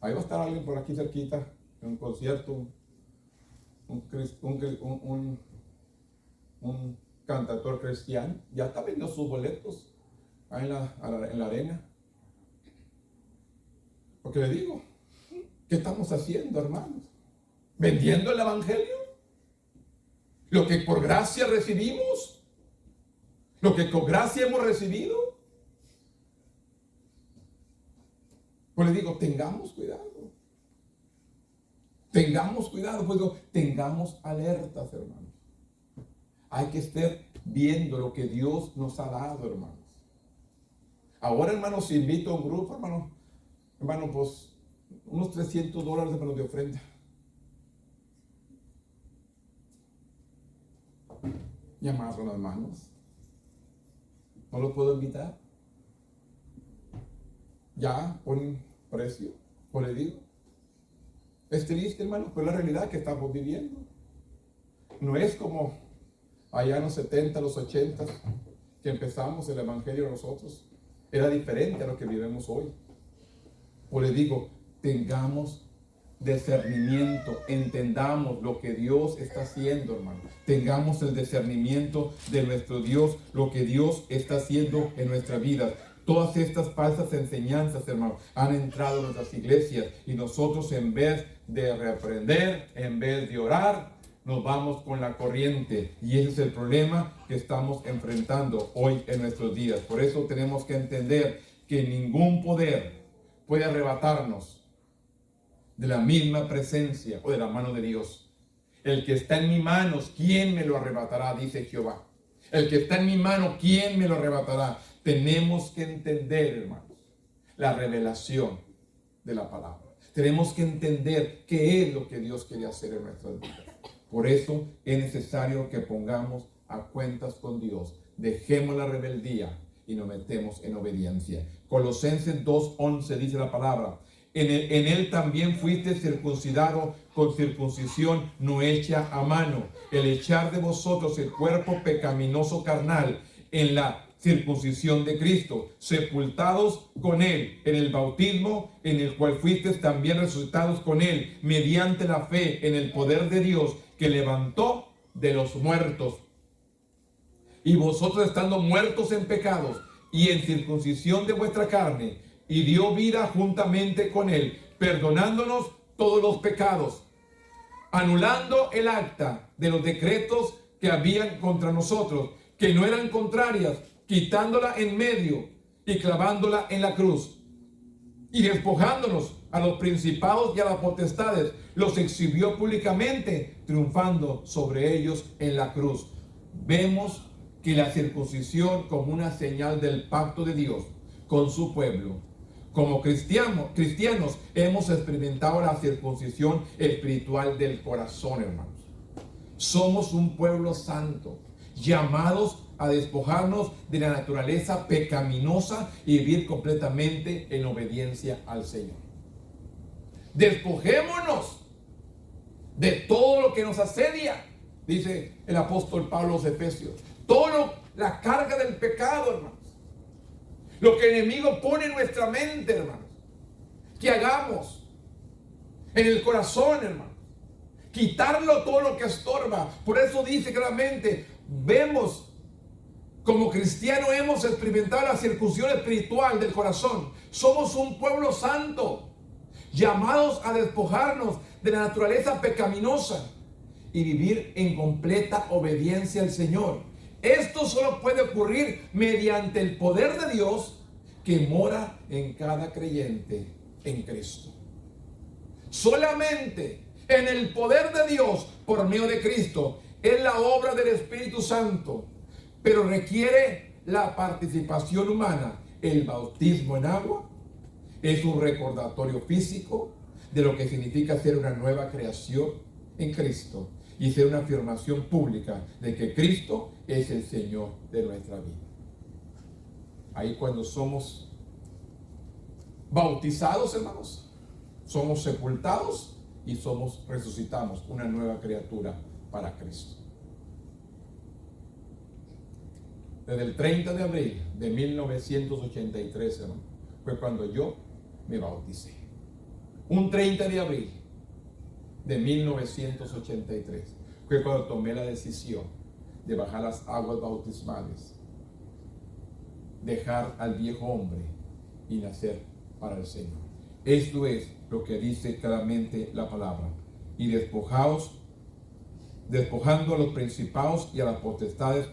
Ahí va a estar alguien por aquí cerquita, en un concierto, un cantautor cristiano. Ya está vendiendo sus boletos ahí en la arena. Porque le digo, ¿qué estamos haciendo, hermanos? ¿Vendiendo el evangelio? Lo que por gracia recibimos, lo que con gracia hemos recibido. Pues le digo, tengamos cuidado. Tengamos cuidado, pues digo, tengamos alertas, hermanos. Hay que estar viendo lo que Dios nos ha dado, hermanos. Ahora, hermanos, invito a un grupo, hermano, pues unos $300, hermanos, de ofrenda. Y amarro las manos. ¿No lo puedo invitar? Ya ponen precio, pues le digo. Es triste, hermano, pero es la realidad que estamos viviendo. No es como allá en los 70, los 80, que empezamos el evangelio nosotros. Era diferente a lo que vivimos hoy. Pues le digo, tengamos discernimiento, entendamos lo que Dios está haciendo, hermano. Tengamos el discernimiento de nuestro Dios, lo que Dios está haciendo en nuestra vida. Todas estas falsas enseñanzas, hermano, han entrado en nuestras iglesias y nosotros, en vez de reaprender, en vez de orar, nos vamos con la corriente. Y ese es el problema que estamos enfrentando hoy en nuestros días. Por eso tenemos que entender que ningún poder puede arrebatarnos de la misma presencia o de la mano de Dios. El que está en mis manos, ¿quién me lo arrebatará? Dice Jehová. El que está en mi mano, ¿quién me lo arrebatará? Tenemos que entender, hermanos, la revelación de la palabra. Tenemos que entender qué es lo que Dios quiere hacer en nuestras vidas. Por eso es necesario que pongamos a cuentas con Dios. Dejemos la rebeldía y nos metemos en obediencia. Colosenses 2:11 dice la palabra: en él también fuiste circuncidado con circuncisión no hecha a mano, el echar de vosotros el cuerpo pecaminoso carnal en la circuncisión de Cristo, sepultados con él en el bautismo, en el cual fuisteis también resucitados con él, mediante la fe en el poder de Dios que levantó de los muertos. Y vosotros, estando muertos en pecados y en circuncisión de vuestra carne, y dio vida juntamente con él, perdonándonos todos los pecados, anulando el acta de los decretos que habían contra nosotros, que no eran contrarias, quitándola en medio y clavándola en la cruz, y despojándonos a los principados y a las potestades, los exhibió públicamente, triunfando sobre ellos en la cruz. Vemos que la circuncisión como una señal del pacto de Dios con su pueblo. Como cristianos hemos experimentado la circuncisión espiritual del corazón, hermanos. Somos un pueblo santo, llamados a despojarnos de la naturaleza pecaminosa y vivir completamente en obediencia al Señor. Despojémonos de todo lo que nos asedia, dice el apóstol Pablo a los Efesios. La carga del pecado, hermanos. Lo que el enemigo pone en nuestra mente, hermanos. Que hagamos en el corazón, hermanos. quitarlo todo lo que estorba. Por eso dice claramente, vemos como cristianos hemos experimentado la circuncisión espiritual del corazón. Somos un pueblo santo, llamados a despojarnos de la naturaleza pecaminosa y vivir en completa obediencia al Señor. Esto solo puede ocurrir mediante el poder de Dios que mora en cada creyente en Cristo. Solamente en el poder de Dios por medio de Cristo es la obra del Espíritu Santo, pero requiere la participación humana. El bautismo en agua es un recordatorio físico de lo que significa ser una nueva creación en Cristo y ser una afirmación pública de que Cristo es el Señor de nuestra vida. Ahí cuando somos bautizados, hermanos, somos sepultados y resucitamos una nueva criatura para Cristo. Desde el 30 de abril de 1983, hermano, fue cuando yo me bauticé. Un 30 de abril de 1983 fue cuando tomé la decisión de bajar las aguas bautismales, dejar al viejo hombre y nacer para el Señor. Esto es lo que dice claramente la palabra. Y despojando a los principados y a las potestades,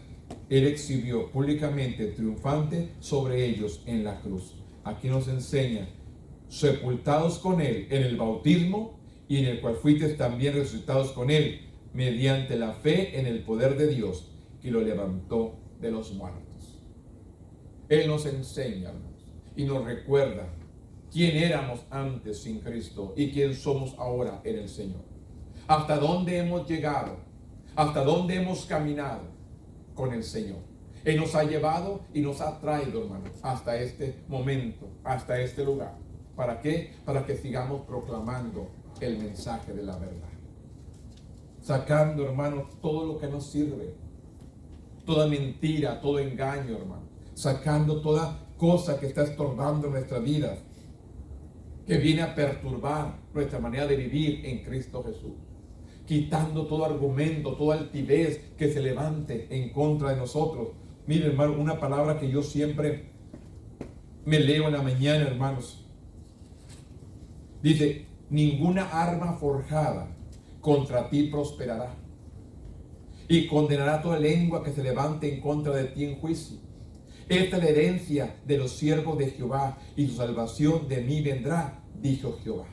Él exhibió públicamente triunfante sobre ellos en la cruz. Aquí nos enseña, sepultados con Él en el bautismo, y en el cual fuisteis también resucitados con Él, mediante la fe en el poder de Dios, que lo levantó de los muertos. Él nos enseña, hermanos, y nos recuerda quién éramos antes sin Cristo y quién somos ahora en el Señor. Hasta dónde hemos llegado, hasta dónde hemos caminado con el Señor. Él nos ha llevado y nos ha traído, hermanos, hasta este momento, hasta este lugar. ¿Para qué? Para que sigamos proclamando el mensaje de la verdad. Sacando, hermanos, todo lo que nos sirve. Toda mentira, todo engaño, hermano. Sacando toda cosa que está estorbando nuestra vida, que viene a perturbar nuestra manera de vivir en Cristo Jesús. Quitando todo argumento, toda altivez que se levante en contra de nosotros. Miren, hermano, una palabra que yo siempre me leo en la mañana, hermanos. Dice, ninguna arma forjada contra ti prosperará, y condenará toda lengua que se levante en contra de ti en juicio. Esta es la herencia de los siervos de Jehová, y su salvación de mí vendrá, dijo Jehová.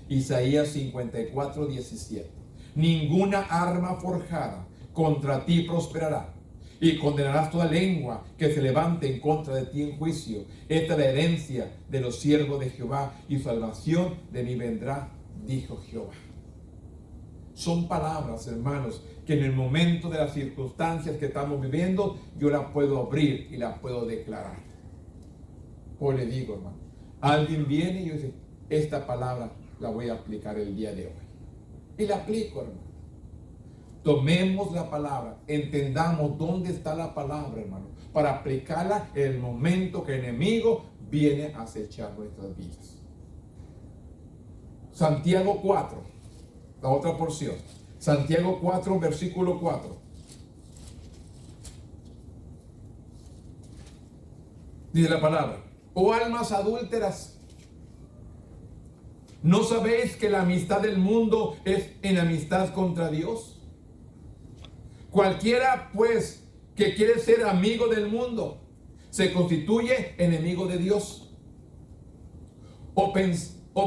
Isaías 54, 17. Ninguna arma forjada contra ti prosperará, y condenarás toda lengua que se levante en contra de ti en juicio. Esta es la herencia de los siervos de Jehová, y su salvación de mí vendrá, dijo Jehová. Son palabras, hermanos, que en el momento de las circunstancias que estamos viviendo, yo las puedo abrir y las puedo declarar. Pues le digo, hermano, alguien viene y yo dice, esta palabra la voy a aplicar el día de hoy. Y la aplico, hermano. Tomemos la palabra, entendamos dónde está la palabra, hermano, para aplicarla en el momento que el enemigo viene a acechar nuestras vidas. Santiago 4, la otra porción. Santiago 4, versículo 4. Dice la palabra, oh almas adúlteras, ¿no sabéis que la amistad del mundo es enemistad contra Dios? Cualquiera, pues, que quiere ser amigo del mundo, se constituye enemigo de Dios. ¿O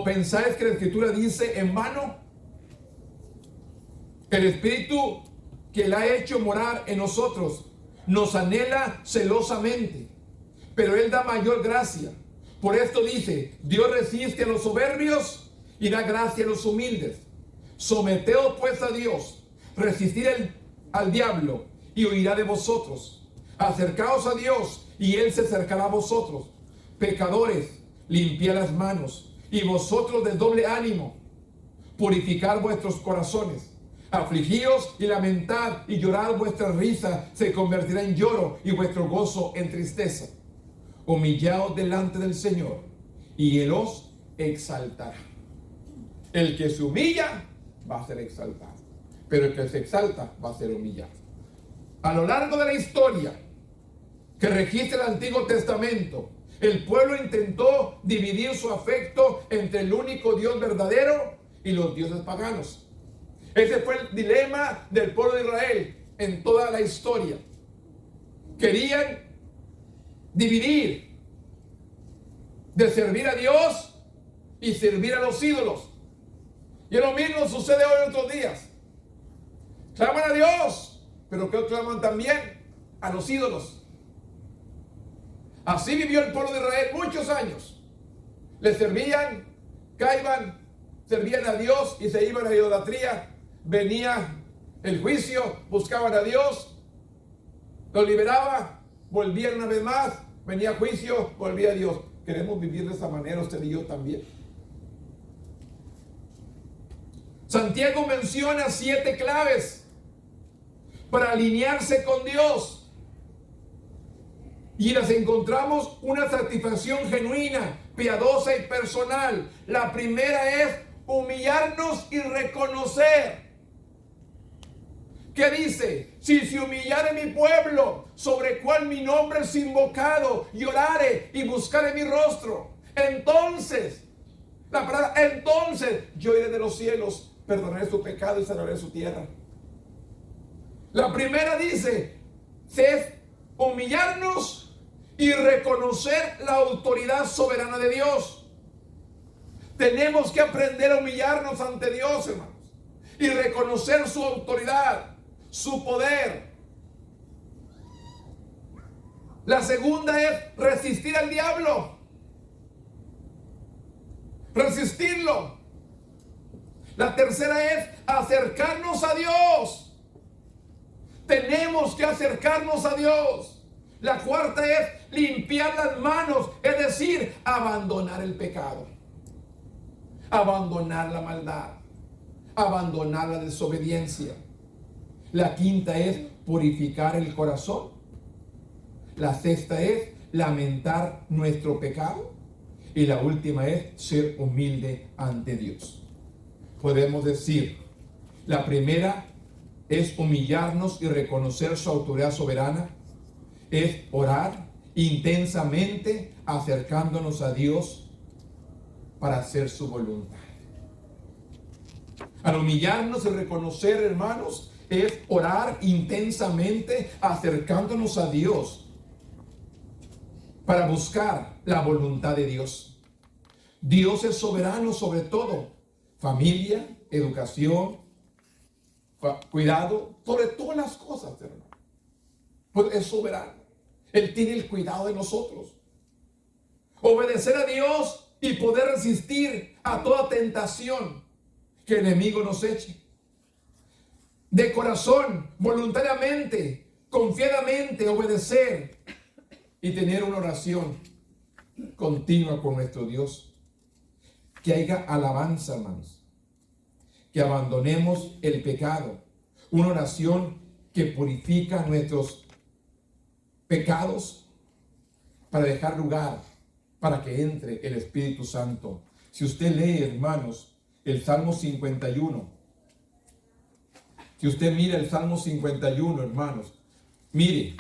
pensáis que la Escritura dice en vano? El Espíritu que la ha hecho morar en nosotros nos anhela celosamente, pero Él da mayor gracia. Por esto dice, Dios resiste a los soberbios y da gracia a los humildes. Someteos pues a Dios, resistid al diablo y huirá de vosotros. Acercaos a Dios y Él se acercará a vosotros. Pecadores, limpiad las manos, y vosotros de doble ánimo, purificad vuestros corazones. Afligíos y lamentad y llorad, vuestra risa se convertirá en lloro y vuestro gozo en tristeza. Humillaos delante del Señor y Él os exaltará. El que se humilla va a ser exaltado. Pero el que se exalta va a ser humillado. A lo largo de la historia que registra el Antiguo Testamento, el pueblo intentó dividir su afecto entre el único Dios verdadero y los dioses paganos. Ese fue el dilema del pueblo de Israel en toda la historia. Querían dividir de servir a Dios y servir a los ídolos. Y lo mismo sucede hoy en estos días. Claman a Dios, pero ¿qué claman también? A los ídolos. Así vivió el pueblo de Israel muchos años. Le servían, caían, servían a Dios y se iban a la idolatría. Venía el juicio, buscaban a Dios, los liberaba, volvían una vez más, venía juicio, volvía a Dios. Queremos vivir de esa manera usted y yo también. Santiago menciona 7 claves para alinearse con Dios. Y las encontramos una satisfacción genuina, piadosa y personal. La primera es humillarnos y reconocer. ¿Qué dice? Si se humillare mi pueblo, sobre el cual mi nombre es invocado, y orare y buscare mi rostro, entonces, la palabra entonces, yo iré de los cielos, perdonaré su pecado y sanaré su tierra. La primera dice, es humillarnos y reconocer la autoridad soberana de Dios. Tenemos que aprender a humillarnos ante Dios, hermanos, y reconocer su autoridad, su poder. La segunda es resistir al diablo. Resistirlo. La tercera es acercarnos a Dios. Tenemos que acercarnos a Dios. La cuarta es limpiar las manos, es decir, abandonar el pecado, abandonar la maldad, abandonar la desobediencia. La quinta es purificar el corazón. La sexta es lamentar nuestro pecado. Y la última es ser humilde ante Dios. Podemos decir, la primera es humillarnos y reconocer su autoridad soberana. Es orar intensamente acercándonos a Dios para hacer su voluntad. Al humillarnos y reconocer, hermanos, es orar intensamente acercándonos a Dios para buscar la voluntad de Dios. Dios es soberano sobre todo. Familia, educación, cuidado, sobre todas las cosas, hermano. Pues es soberano. Él tiene el cuidado de nosotros. Obedecer a Dios y poder resistir a toda tentación que el enemigo nos eche. De corazón, voluntariamente, confiadamente obedecer y tener una oración continua con nuestro Dios. Que haya alabanza, hermanos. Que abandonemos el pecado. Una oración que purifica nuestros pecados para dejar lugar para que entre el Espíritu Santo. Si usted lee, hermanos, el Salmo 51. Si usted mira el Salmo 51, hermanos, mire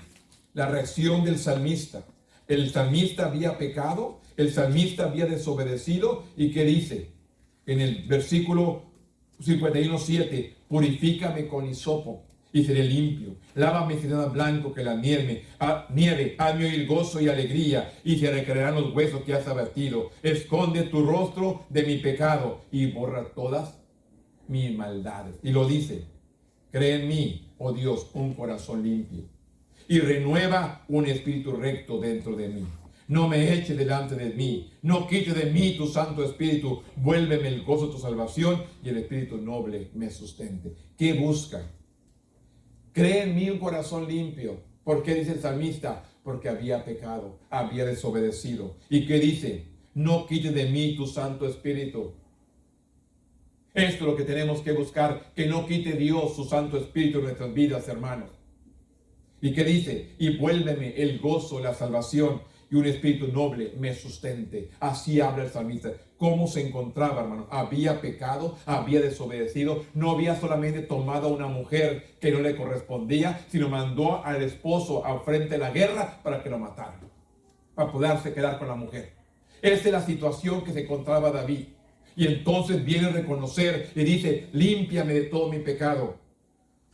la reacción del salmista. El salmista había pecado, el salmista había desobedecido, y ¿qué dice? En el versículo 51:7, purifícame con hisopo y seré limpio. Lávame y seré más blanco que la nieve. Hazme oír gozo y alegría, y se recrearán los huesos que has abatido. Esconde tu rostro de mi pecado y borra todas mis maldades. Y lo dice, cree en mí, oh Dios, un corazón limpio, y renueva un espíritu recto dentro de mí. No me eche delante de mí, no quite de mí tu Santo Espíritu. Vuélveme el gozo de tu salvación, y el espíritu noble me sustente. ¿Qué busca? Cree en mí un corazón limpio. ¿Por qué dice el salmista? Porque había pecado, había desobedecido. ¿Y qué dice? No quite de mí tu Santo Espíritu. Esto es lo que tenemos que buscar, que no quite Dios su Santo Espíritu en nuestras vidas, hermanos. ¿Y qué dice? Y vuélveme el gozo, la salvación. y un espíritu noble me sustente. Así habla el salmista. ¿Cómo se encontraba, hermano? Había pecado, había desobedecido. No había solamente tomado a una mujer que no le correspondía, sino mandó al esposo al frente de la guerra para que lo mataran, para poderse quedar con la mujer. Esa es la situación que se encontraba David. Y entonces viene a reconocer y dice: límpiame de todo mi pecado,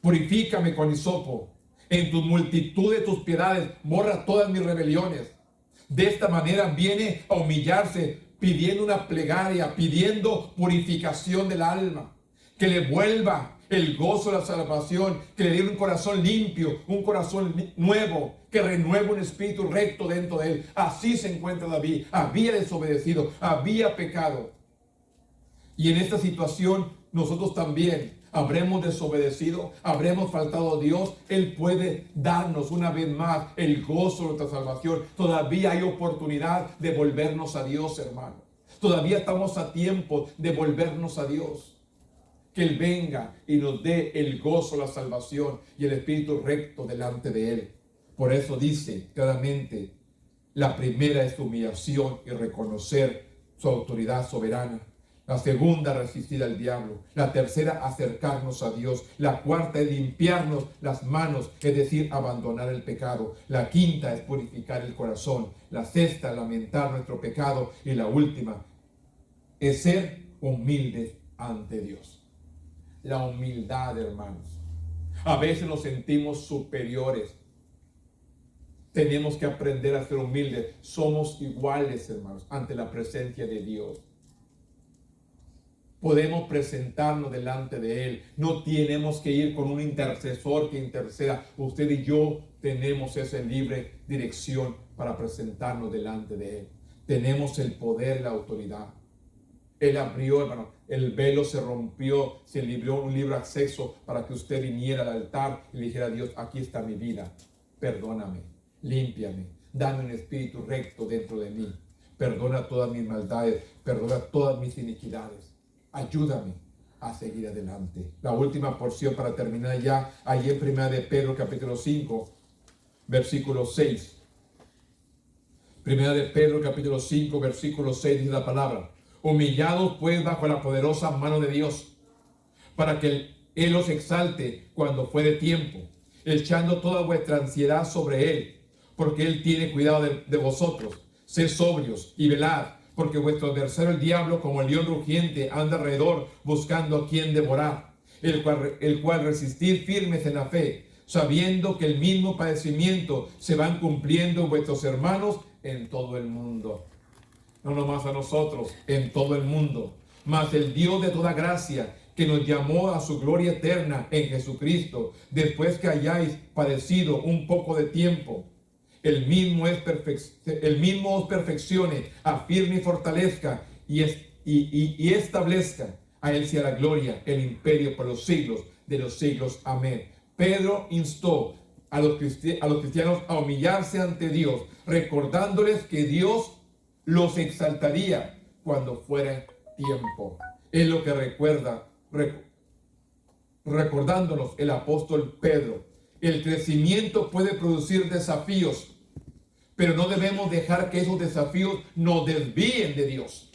purifícame con hisopo. En tu multitud de tus piedades borra todas mis rebeliones. De esta manera viene a humillarse, pidiendo una plegaria, pidiendo purificación del alma, que le vuelva el gozo de la salvación, que le dé un corazón limpio, un corazón nuevo, que renueve un espíritu recto dentro de él. Así se encuentra David. Había desobedecido, había pecado. Y en esta situación nosotros también habremos desobedecido, habremos faltado a Dios. Él puede darnos una vez más el gozo de nuestra salvación. Todavía hay oportunidad de volvernos a Dios, hermano. Todavía estamos a tiempo de volvernos a Dios. Que Él venga y nos dé el gozo, la salvación y el espíritu recto delante de Él. Por eso dice claramente, la primera es humillación y reconocer su autoridad soberana. La segunda, resistir al diablo. La tercera, acercarnos a Dios. La cuarta es limpiarnos las manos, es decir, abandonar el pecado. La quinta es purificar el corazón. La sexta, lamentar nuestro pecado. Y la última es ser humildes ante Dios. La humildad, hermanos. A veces nos sentimos superiores. Tenemos que aprender a ser humildes. Somos iguales, hermanos, ante la presencia de Dios. Podemos presentarnos delante de Él. No tenemos que ir con un intercesor que interceda. Usted y yo tenemos esa libre dirección para presentarnos delante de Él. Tenemos el poder, la autoridad. Él abrió, hermano, el velo se rompió, se libró un libre acceso para que usted viniera al altar y le dijera a Dios: aquí está mi vida, perdóname, límpiame, dame un espíritu recto dentro de mí, perdona todas mis maldades, perdona todas mis iniquidades. Ayúdame a seguir adelante. La última porción para terminar ya, allí en 1 de Pedro capítulo 5, versículo 6. 1 de Pedro capítulo 5, versículo 6 dice la palabra: humillados pues bajo la poderosa mano de Dios, para que Él os exalte cuando fuere tiempo, echando toda vuestra ansiedad sobre Él, porque Él tiene cuidado de vosotros. Sed sobrios y velad, porque vuestro adversario el diablo, como el león rugiente, anda alrededor buscando a quien devorar, el cual resistir firmes en la fe, sabiendo que el mismo padecimiento se van cumpliendo en vuestros hermanos en todo el mundo. No nomás a nosotros, en todo el mundo. Mas el Dios de toda gracia, que nos llamó a su gloria eterna en Jesucristo, después que hayáis padecido un poco de tiempo, el mismo os perfeccione, afirme y fortalezca y establezca. A Él sea la gloria, el imperio por los siglos de los siglos. Amén. Pedro instó a los cristianos a humillarse ante Dios, recordándoles que Dios los exaltaría cuando fuera tiempo. Es lo que recordándonos el apóstol Pedro. El crecimiento puede producir desafíos, pero no debemos dejar que esos desafíos nos desvíen de Dios.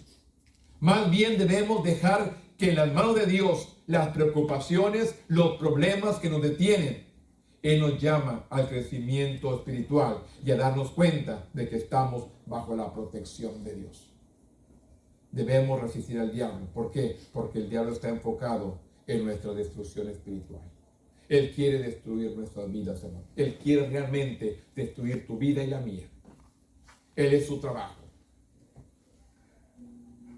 Más bien debemos dejar que en las manos de Dios las preocupaciones, los problemas que nos detienen, Él nos llama al crecimiento espiritual y a darnos cuenta de que estamos bajo la protección de Dios. Debemos resistir al diablo. ¿Por qué? Porque el diablo está enfocado en nuestra destrucción espiritual. Él quiere destruir nuestras vidas, hermano. Él quiere realmente destruir tu vida y la mía. Él es su trabajo.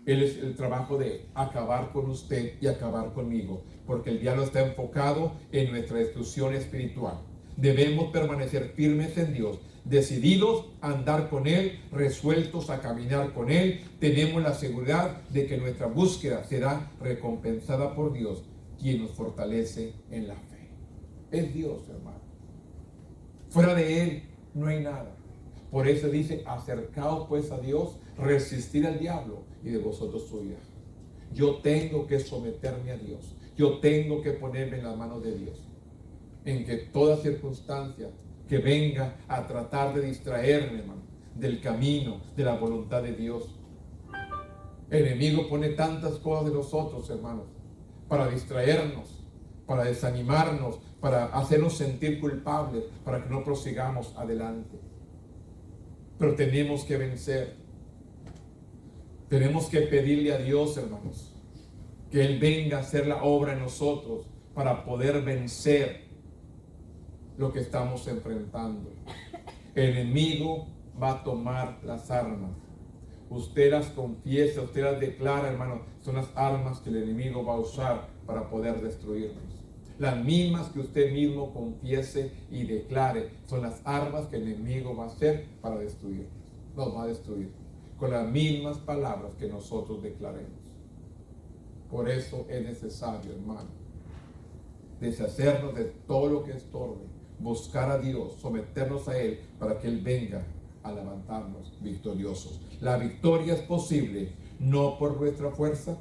Él es el trabajo de Él, acabar con usted y acabar conmigo, porque el diablo está enfocado en nuestra destrucción espiritual. Debemos permanecer firmes en Dios, decididos a andar con Él, resueltos a caminar con Él. Tenemos la seguridad de que nuestra búsqueda será recompensada por Dios, quien nos fortalece en la fe. Es Dios, hermano. Fuera de Él no hay nada. Por eso dice: acercaos pues a Dios, resistir al diablo y de vosotros huirá. Yo tengo que someterme a Dios. Yo tengo que ponerme en las manos de Dios. En que toda circunstancia que venga a tratar de distraerme, hermano, del camino, de la voluntad de Dios. El enemigo pone tantas cosas de nosotros, hermanos, para distraernos, para desanimarnos, para hacernos sentir culpables, para que no prosigamos adelante. Pero tenemos que vencer. Tenemos que pedirle a Dios, hermanos, que Él venga a hacer la obra en nosotros para poder vencer lo que estamos enfrentando. El enemigo va a tomar las armas. Usted las confiesa, usted las declara, hermano. Son las armas que el enemigo va a usar para poder destruirnos. Las mismas que usted mismo confiese y declare son las armas que el enemigo va a hacer para destruirnos. Nos va a destruir con las mismas palabras que nosotros declaremos. Por eso es necesario, hermano, deshacernos de todo lo que estorbe, buscar a Dios, someternos a Él para que Él venga a levantarnos victoriosos. La victoria es posible no por nuestra fuerza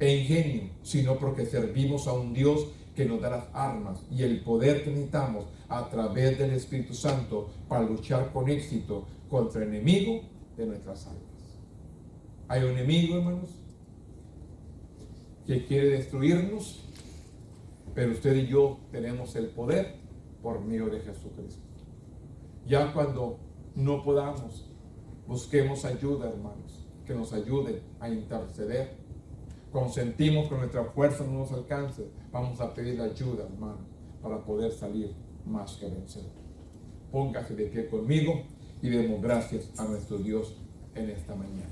e ingenio, sino porque servimos a un Dios que nos da las armas y el poder que necesitamos a través del Espíritu Santo para luchar con éxito contra el enemigo de nuestras almas. Hay un enemigo, hermanos, que quiere destruirnos, pero usted y yo tenemos el poder por medio de Jesucristo. Ya cuando no podamos, busquemos ayuda, hermanos, que nos ayuden a interceder. Cuando sentimos que nuestra fuerza no nos alcance, vamos a pedir ayuda, hermanos, para poder salir más que vencedor. Póngase de pie conmigo y demos gracias a nuestro Dios en esta mañana.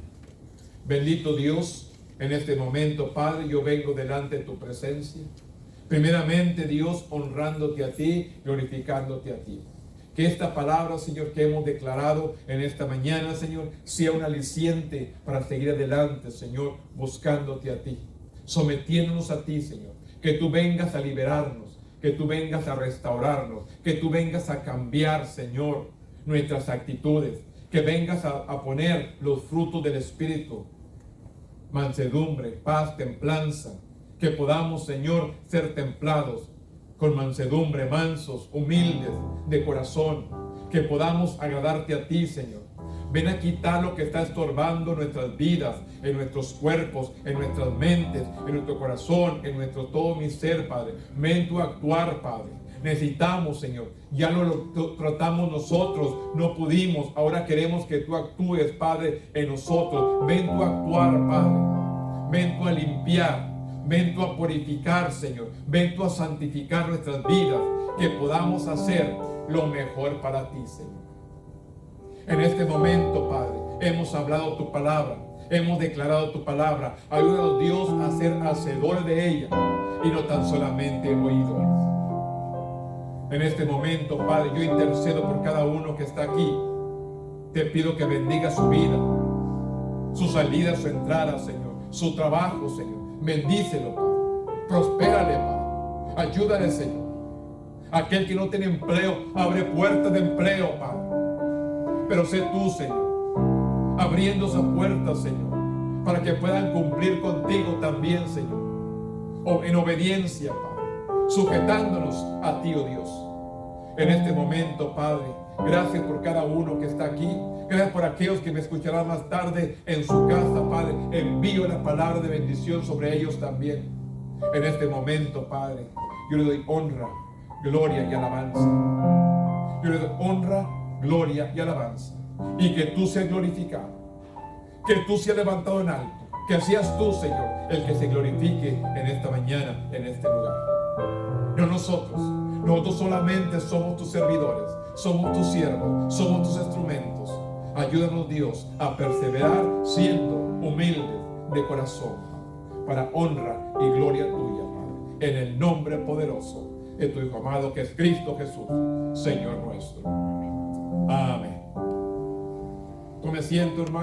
Bendito Dios, en este momento, Padre, yo vengo delante de tu presencia. Primeramente, Dios, honrándote a ti, glorificándote a ti. Que esta palabra, Señor, que hemos declarado en esta mañana, Señor, sea un aliciente para seguir adelante, Señor, buscándote a ti, sometiéndonos a ti, Señor. Que tú vengas a liberarnos, que tú vengas a restaurarnos, que tú vengas a cambiar, Señor, nuestras actitudes, que vengas a poner los frutos del Espíritu, mansedumbre, paz, templanza, que podamos, Señor, ser templados, con mansedumbre, mansos, humildes de corazón, que podamos agradarte a ti, Señor. Ven a quitar lo que está estorbando nuestras vidas, en nuestros cuerpos, en nuestras mentes, en nuestro corazón, en nuestro todo mi ser, Padre. Ven tú a actuar, Padre. Necesitamos, Señor. Ya lo tratamos nosotros, no pudimos. Ahora queremos que tú actúes, Padre, en nosotros. Ven tú a actuar, Padre. Ven tú a limpiar. Ven tú a purificar, Señor. Ven tú a santificar nuestras vidas. Que podamos hacer lo mejor para ti, Señor. En este momento, Padre, hemos hablado tu palabra. Hemos declarado tu palabra. Ayúdanos, Dios, a ser hacedores de ella y no tan solamente oidores. En este momento, Padre, yo intercedo por cada uno que está aquí. Te pido que bendiga su vida, su salida, su entrada, Señor, su trabajo, Señor. Bendícelo, Padre. Prospérale, Padre. Ayúdale, Señor. Aquel que no tiene empleo, abre puertas de empleo, Padre. Pero sé tú, Señor, abriendo esas puertas, Señor, para que puedan cumplir contigo también, Señor. O en obediencia, Padre, sujetándonos a ti, oh Dios. En este momento, Padre, gracias por cada uno que está aquí. Gracias por aquellos que me escucharán más tarde en su casa, Padre. Envío la palabra de bendición sobre ellos también. En este momento, Padre, yo le doy honra, gloria y alabanza. Yo le doy honra, gloria y alabanza. Y que tú seas glorificado. Que tú seas levantado en alto. Que seas tú, Señor, el que se glorifique en esta mañana, en este lugar. No nosotros. Nosotros solamente somos tus servidores. Somos tus siervos. Somos tus instrumentos. Ayúdanos, Dios, a perseverar siendo humildes de corazón, para honra y gloria tuya, Padre. En el nombre poderoso de tu Hijo amado, que es Cristo Jesús, Señor nuestro. Amén. Tome asiento, hermano.